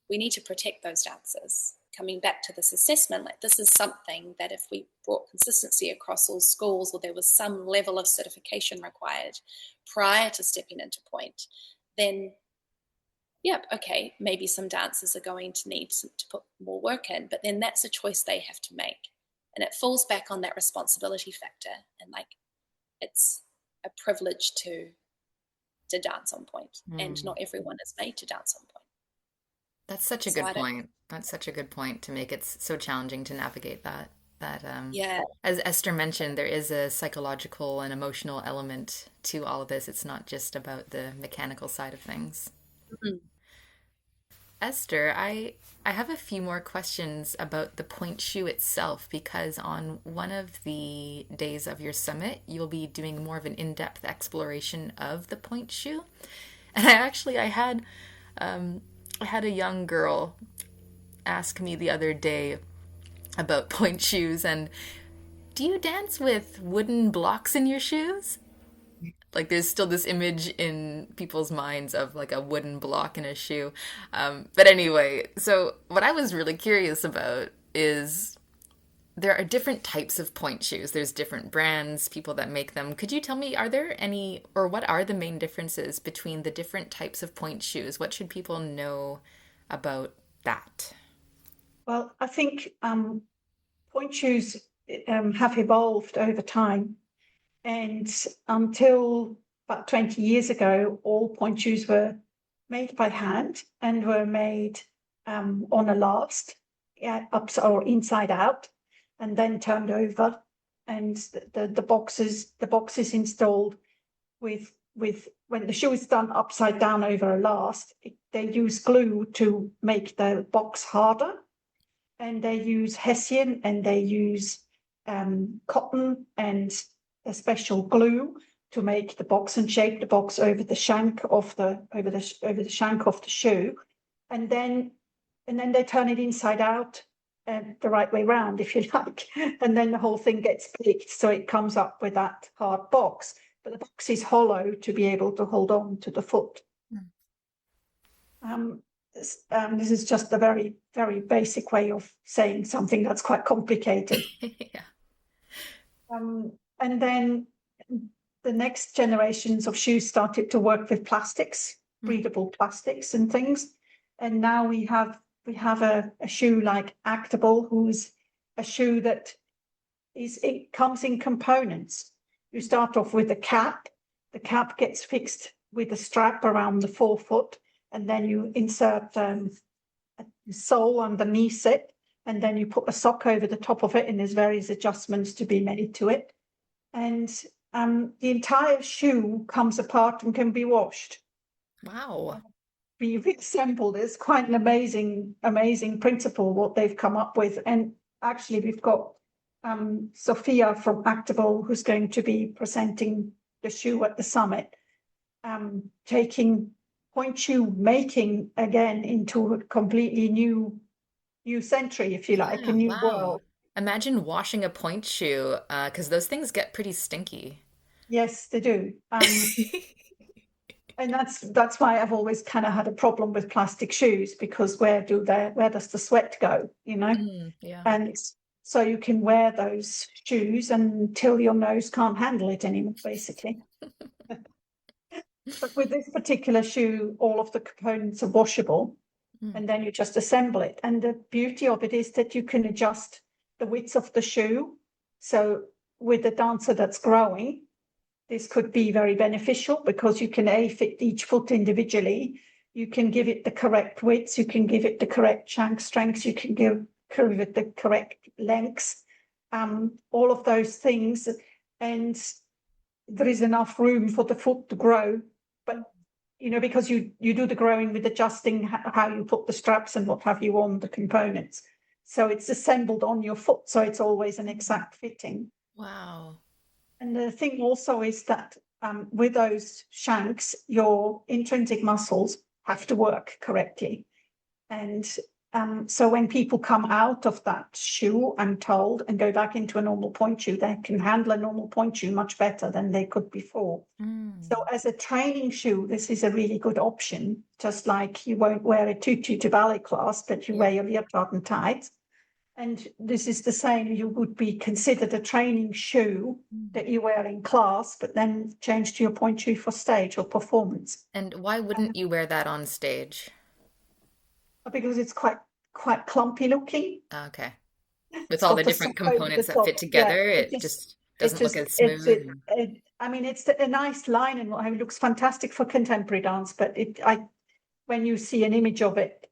we need to protect those dancers. Coming back to this assessment, like, this is something that if we brought consistency across all schools, or there was some level of certification required prior to stepping into Pointe, then okay, maybe some dancers are going to need to put more work in, but then that's a choice they have to make. And it falls back on that responsibility factor. And it's a privilege to dance on Pointe, and not everyone is made to dance on Pointe. That's such a good point. That's such a good point, to make it so challenging to navigate that. Yeah. As Esther mentioned, there is a psychological and emotional element to all of this. It's not just about the mechanical side of things. Mm-hmm. Esther, I have a few more questions about the Pointe shoe itself, because on one of the days of your summit, you'll be doing more of an in-depth exploration of the Pointe shoe. And I had a young girl ask me the other day about Pointe shoes, and do you dance with wooden blocks in your shoes? Like, there's still this image in people's minds of like a wooden block in a shoe. But anyway, so what I was really curious about is, there are different types of Pointe shoes. There's different brands, people that make them. Could you tell me, are there any, or what are the main differences between the different types of Pointe shoes? What should people know about that? Well, I think Pointe shoes have evolved over time, and until about 20 years ago, all Pointe shoes were made by hand and were made on a last, up or inside out, and then turned over, and the boxes installed with when the shoe is done upside down over a last, they use glue to make the box harder, and they use hessian, and they use cotton and a special glue to make the box and shape the box over the shank of the shank of the shoe, and then they turn it inside out, the right way round, if you like, and then the whole thing gets peaked, so it comes up with that hard box. But the box is hollow to be able to hold on to the foot. This is just a very, very basic way of saying something that's quite complicated. Yeah. And then the next generations of shoes started to work with plastics, breathable plastics and things. And now we have a shoe like Actable, who's a shoe that it comes in components. You start off with a cap. The cap gets fixed with a strap around the forefoot, and then you insert a sole underneath it, and then you put a sock over the top of it, and there's various adjustments to be made to it. And the entire shoe comes apart and can be washed. Wow. Be reassembled. It's quite an amazing principle what they've come up with. And actually, we've got Sophia from Actable, who's going to be presenting the shoe at the summit, taking Pointe shoe making again into a completely new century, if you like, a new world. Imagine washing a point shoe, because those things get pretty stinky. Yes, they do. And that's why I've always kind of had a problem with plastic shoes, because where does the sweat go, you know? Yeah. And so you can wear those shoes until your nose can't handle it anymore, basically. But with this particular shoe, all of the components are washable, Mm. and then you just assemble it. And the beauty of it is that you can adjust the width of the shoe. So with a dancer that's growing, this could be very beneficial, because you can fit each foot individually. You can give it the correct widths, you can give it the correct shank strengths, you can give it the correct lengths, all of those things. And there is enough room for the foot to grow. But because you do the growing with adjusting how you put the straps and what have you on the components. So it's assembled on your foot, so it's always an exact fitting. Wow. And the thing also is that with those shanks, your intrinsic muscles have to work correctly. And so when people come out of that shoe, I'm told, and go back into a normal point shoe, they can handle a normal point shoe much better than they could before. So Mm. as a training shoe, this is a really good option. Just like you won't wear a tutu to ballet class, but you Yeah. wear your leotard and tights. And this is the same, you would be considered a training shoe that you wear in class, but then change to your point shoe for stage or performance. And why wouldn't you wear that on stage? Because it's quite clumpy looking. Okay. With It's all the got the different sock over the components that top. fit Yeah, together, it it just just it doesn't look just as it's smooth. I mean, it's a nice line, and it looks fantastic for contemporary dance. But when you see an image of it,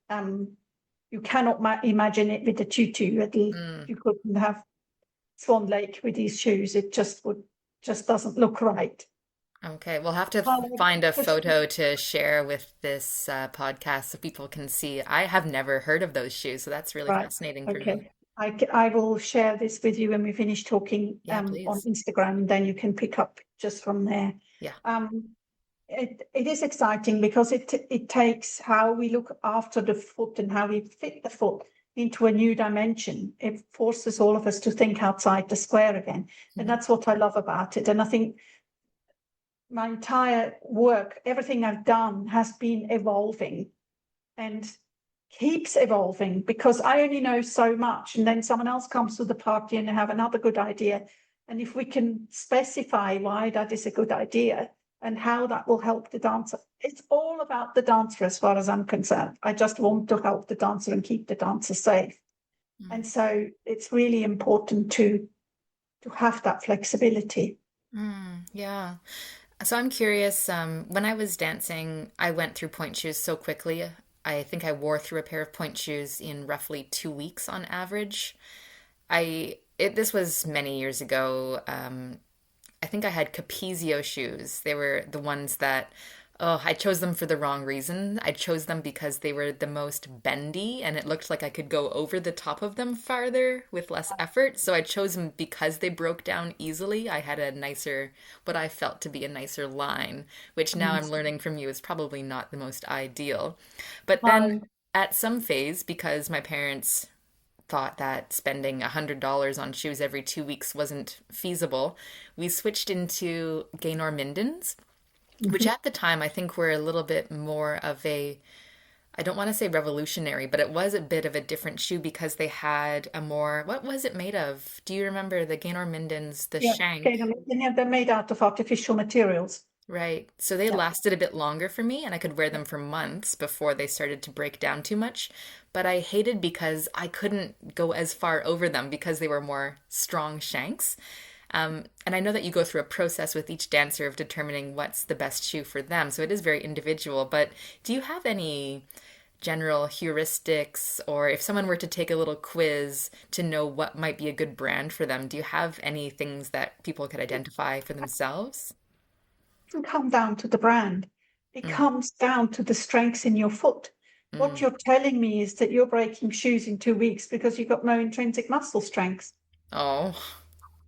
you cannot imagine it with a tutu. Mm. You couldn't have Swan Lake with these shoes. It just doesn't look right. Okay, we'll have to Um, find a but photo to share with this podcast so people can see. I have never heard of those shoes, so that's really right, fascinating for me. okay. I will share this with you when we finish talking Yeah, on please. Instagram, and then you can pick up just from there. Yeah. Um, it is exciting, because it takes how we look after the foot and how we fit the foot into a new dimension. It forces all of us to think outside the square again, and Mhm. that's what I love about it. And I think my entire work, everything I've done, has been evolving and keeps evolving, because I only know so much, and then someone else comes to the party and they have another good idea. And if we can specify why that is a good idea and how that will help the dancer, it's all about the dancer as far as I'm concerned. I just want to help the dancer and keep the dancer safe. Mm. And so it's really important to have that flexibility. Yeah. So I'm curious, when I was dancing, I went through point shoes so quickly. I think I wore through a pair of point shoes in roughly 2 weeks on average. This was many years ago. I think I had Capezio shoes. They were the ones that, oh, I chose them for the wrong reason. I chose them because they were the most bendy and it looked like I could go over the top of them farther with less effort. So I chose them because they broke down easily. I had a nicer, what I felt to be a nicer line, which now I'm learning from you is probably not the most ideal. But then No, at some phase, because my parents thought that spending $100 on shoes every 2 weeks wasn't feasible, we switched into Gaynor Mindens, which mhm. at the time I think were a little bit more of a, I don't want to say revolutionary, but it was a bit of a different shoe because they had a more, what was it made of? Do you remember the Gaynor Mindens, the Yeah, okay, shank? they're made out of artificial materials. Right. So they Yeah. lasted a bit longer for me, and I could wear them for months before they started to break down too much. But I hated because I couldn't go as far over them because they were more strong shanks. And I know that you go through a process with each dancer of determining what's the best shoe for them. So it is very individual. But do you have any general heuristics, or if someone were to take a little quiz to know what might be a good brand for them, do you have any things that people could identify for themselves? Doesn't come down to the brand. It Mm, comes down to the strengths in your foot. What mm. you're telling me is that you're breaking shoes in 2 weeks because you've got no intrinsic muscle strength. Oh,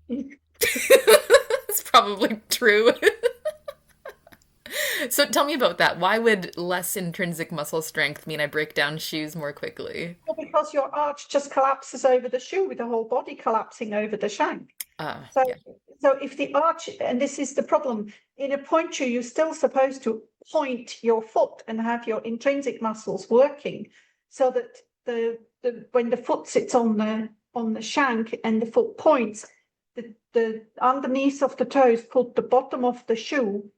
that's probably true. So tell me about that. Why would less intrinsic muscle strength mean I break down shoes more quickly? because your arch just collapses over the shoe with the whole body collapsing over the shank. So, Yeah. so if the arch, and this is the problem, in a pointe shoe, you're still supposed to point your foot and have your intrinsic muscles working so that when the foot sits on the shank and the foot points, the underneath of the toes put the bottom of the shoe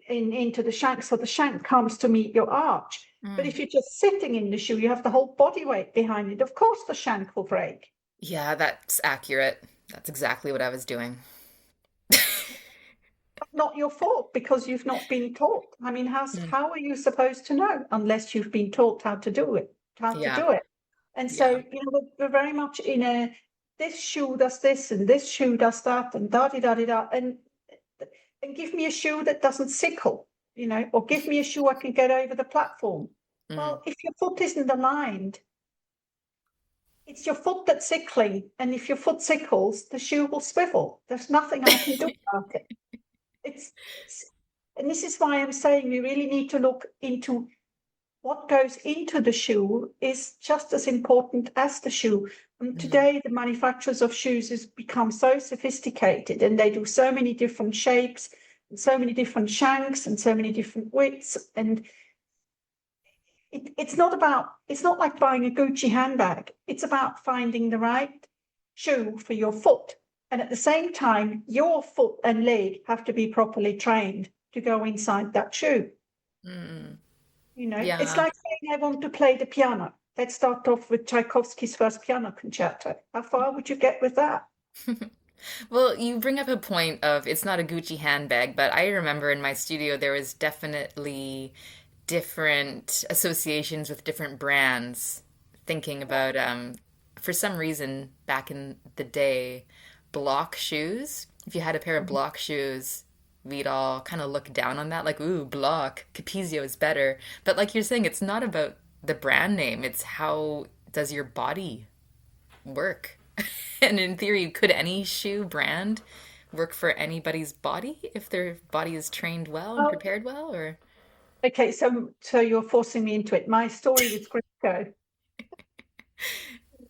into the shank, so the shank comes to meet your arch. But if you're just sitting in the shoe, you have the whole body weight behind it. Of course, the shank will break. Yeah, that's accurate. That's exactly what I was doing. Not your fault because you've not been taught. I mean, how are you supposed to know unless you've been taught how to do it? Yeah. And Yeah. so, we're very much in a this shoe does this and this shoe does that and da da da da and give me a shoe that doesn't sickle, or give me a shoe I can get over the platform. Well, if your foot isn't aligned, it's your foot that's sickling, and if your foot sickles, the shoe will swivel. There's nothing I can do about it. It's and this is why I'm saying we really need to look into what goes into the shoe is just as important as the shoe. And today, the manufacturers of shoes has become so sophisticated, and they do so many different shapes, and so many different shanks, and so many different widths. And it's not like buying a Gucci handbag. It's about finding the right shoe for your foot. And at the same time, your foot and leg have to be properly trained to go inside that shoe. It's Yeah. like saying I want to play the piano. Let's start off with Tchaikovsky's first piano concerto. How far would you get with that? Well, you bring up a point of it's not a Gucci handbag, but I remember in my studio there was definitely different associations with different brands. Thinking about, for some reason, back in the day, block shoes. If you had a pair of block shoes, we'd all kind of look down on that, like, ooh, block, Capezio is better. But like you're saying, it's not about the brand name, it's how does your body work? And in theory, could any shoe brand work for anybody's body if their body is trained well and Oh, prepared well, or? okay, so you're forcing me into it. My story with Grisco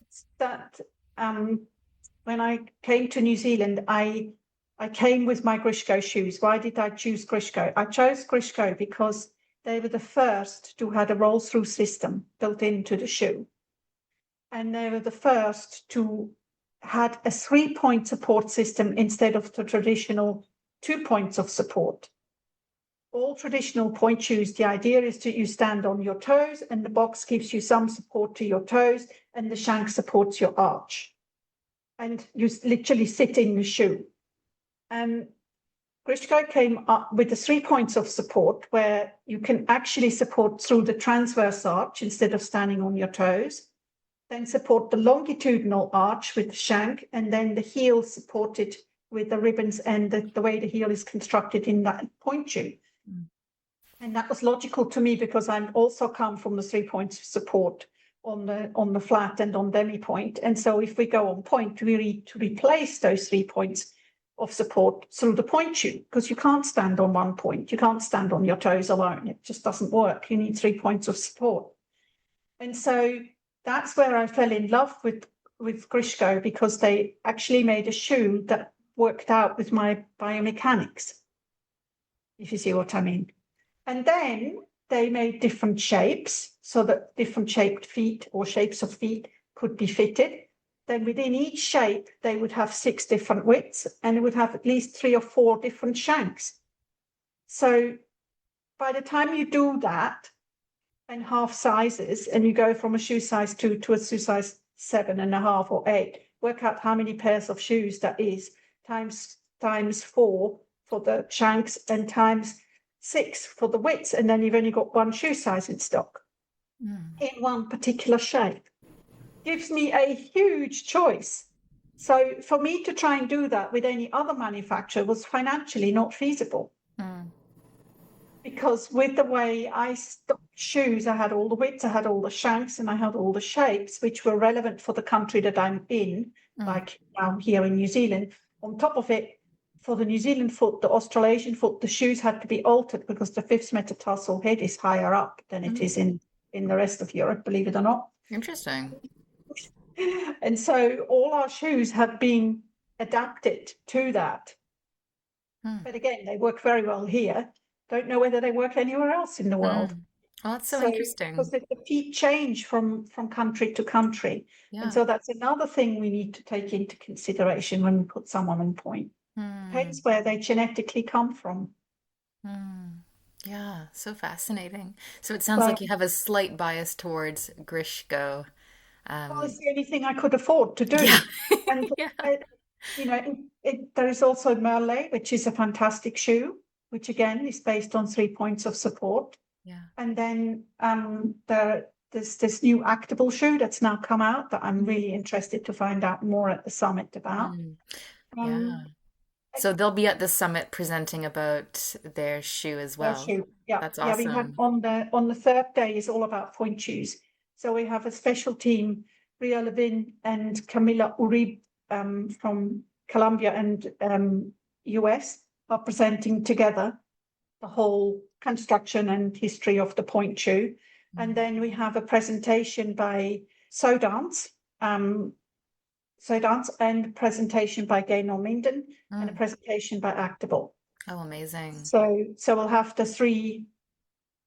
is that when I came to New Zealand, I came with my Grishko shoes. Why did I choose Grishko? I chose Grishko because they were the first to have a roll-through system built into the shoe. And they were the first to had a 3-point support system instead of the traditional 2 points of support. All traditional pointe shoes, the idea is that you stand on your toes and the box gives you some support to your toes and the shank supports your arch. And you literally sit in the shoe. Grishko came up with the 3 points of support where you can actually support through the transverse arch instead of standing on your toes, then support the longitudinal arch with the shank, and then the heel supported with the ribbons and the way the heel is constructed in that pointe shoe. And that was logical to me because I'm also come from the 3 points of support on the flat and on demi point. And so if we go on point, we need to replace those 3 points of support through the pointe shoe, because you can't stand on one point. You can't stand on your toes alone. It just doesn't work. You need 3 points of support. And so that's where I fell in love with Grishko, because they actually made a shoe that worked out with my biomechanics, if you see what I mean. And then they made different shapes so that different shaped feet or shapes of feet could be fitted. Then within each shape, they would have 6 different widths and it would have at least 3 or 4 different shanks. So by the time you do that and half sizes, and you go from a shoe size 2 to a shoe size 7.5 or 8, work out how many pairs of shoes that is, times 4 for the shanks and times 6 for the widths, and then you've only got one shoe size in stock in one particular shape. Gives me a huge choice. So for me to try and do that with any other manufacturer was financially not feasible. Because with the way I stocked shoes, I had all the widths, I had all the shanks, and I had all the shapes, which were relevant for the country that I'm in, like now here in New Zealand. On top of it, for the New Zealand foot, the Australasian foot, the shoes had to be altered because the 5th metatarsal head is higher up than it is in the rest of Europe, believe it or not. Interesting. And so all our shoes have been adapted to that. Hmm. But again, they work very well here. Don't know whether they work anywhere else in the world. Mm. Oh, that's so So, because interesting. the feet change from country to country. And Yeah. so that's another thing we need to take into consideration when we put someone on point. Hmm. Depends where they genetically come from. Hmm. Yeah, so fascinating. So it sounds Well, like you have a slight bias towards Grishko. well, it's Um, the only thing I could afford to yeah. do. And, Yeah. uh, there is also Merle, which is a fantastic shoe, which again is based on 3 points of support. Yeah. And then there's this new actable shoe that's now come out that I'm Mm. really interested to find out more at the summit about. Mm. Um, Yeah. So they'll be at the summit presenting about their shoe as their well. shoe, yeah, That's yeah. We have awesome. on the third day is all about point shoes. So we have a special team, Ria Levin and Camila Uribe from Colombia and US are presenting together the whole construction and history of the point shoe. And Mm. then we have a presentation by So Dance, um, So Dance, and a presentation by Gaynor Minden, and a Mm. presentation by Actable. Oh, amazing. So we'll have the three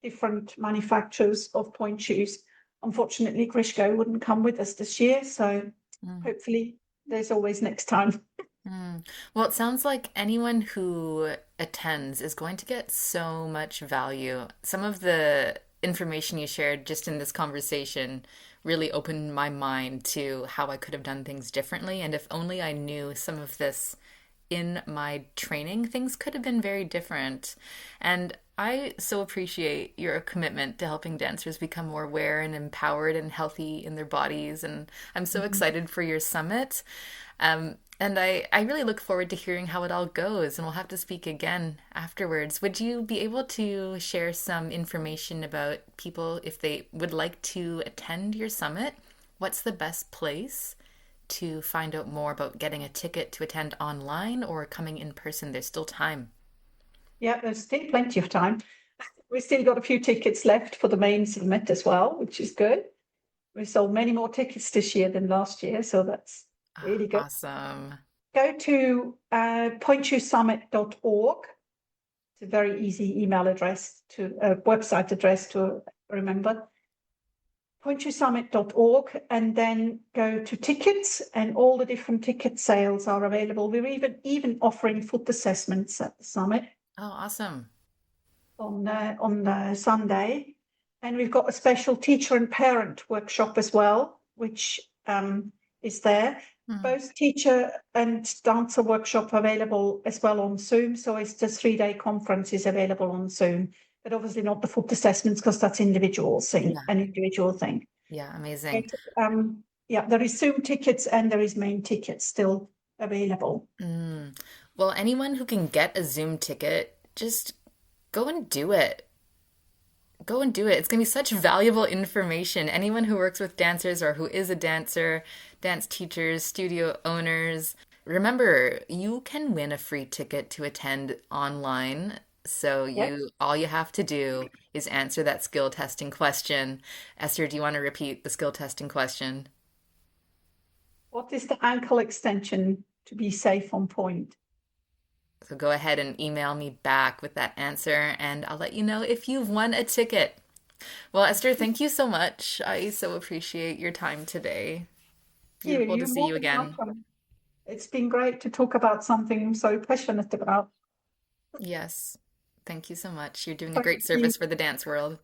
different manufacturers of point shoes. Unfortunately, Grishko wouldn't come with us this year, so Mm. hopefully there's always next time. Mm. Well, it sounds like anyone who attends is going to get so much value. Some of the information you shared just in this conversation really opened my mind to how I could have done things differently. And if only I knew some of this in my training, things could have been very different. And I so appreciate your commitment to helping dancers become more aware and empowered and healthy in their bodies. And I'm so excited for your summit. And I really look forward to hearing how it all goes, and we'll have to speak again afterwards. Would you be able to share some information about people if they would like to attend your summit? What's the best place to find out more about getting a ticket to attend online or coming in person? There's still time. Yeah, there's still plenty of time. We've still got a few tickets left for the main summit as well, which is good. We sold many more tickets this year than last year, so that's Ah, really good. awesome. Go to pointeshoesummit.org. It's a very easy email address to website address to remember. Pointeshoesummit.org, and then go to tickets, and all the different ticket sales are available. We're even offering foot assessments at the summit Oh, awesome. on Sunday, and we've got a special teacher and parent workshop as well, which is there. Hmm. Both teacher and dancer workshop available as well on Zoom. So it's the 3-day conference is available on Zoom, but obviously not the foot assessments because that's Yeah. an individual thing. Yeah, amazing. Right. Yeah, there is Zoom tickets and there is main tickets still available. Mm. Well, anyone who can get a Zoom ticket, just go and do it. Go and do it. It's going to be such valuable information. Anyone who works with dancers or who is a dancer, dance teachers, studio owners, remember, you can win a free ticket to attend online. So Yeah. you all you have to do is answer that skill testing question. Esther, do you want to repeat the skill testing question? What is the ankle extension to be safe on point? So go ahead and email me back with that answer, and I'll let you know if you've won a ticket. Well, Esther, thank you so much. I so appreciate your time today. Beautiful to You're see more you than again. welcome. It's been great to talk about something I'm so passionate about. Yes. Thank you so much. You're doing a Thank great you. service for the dance world.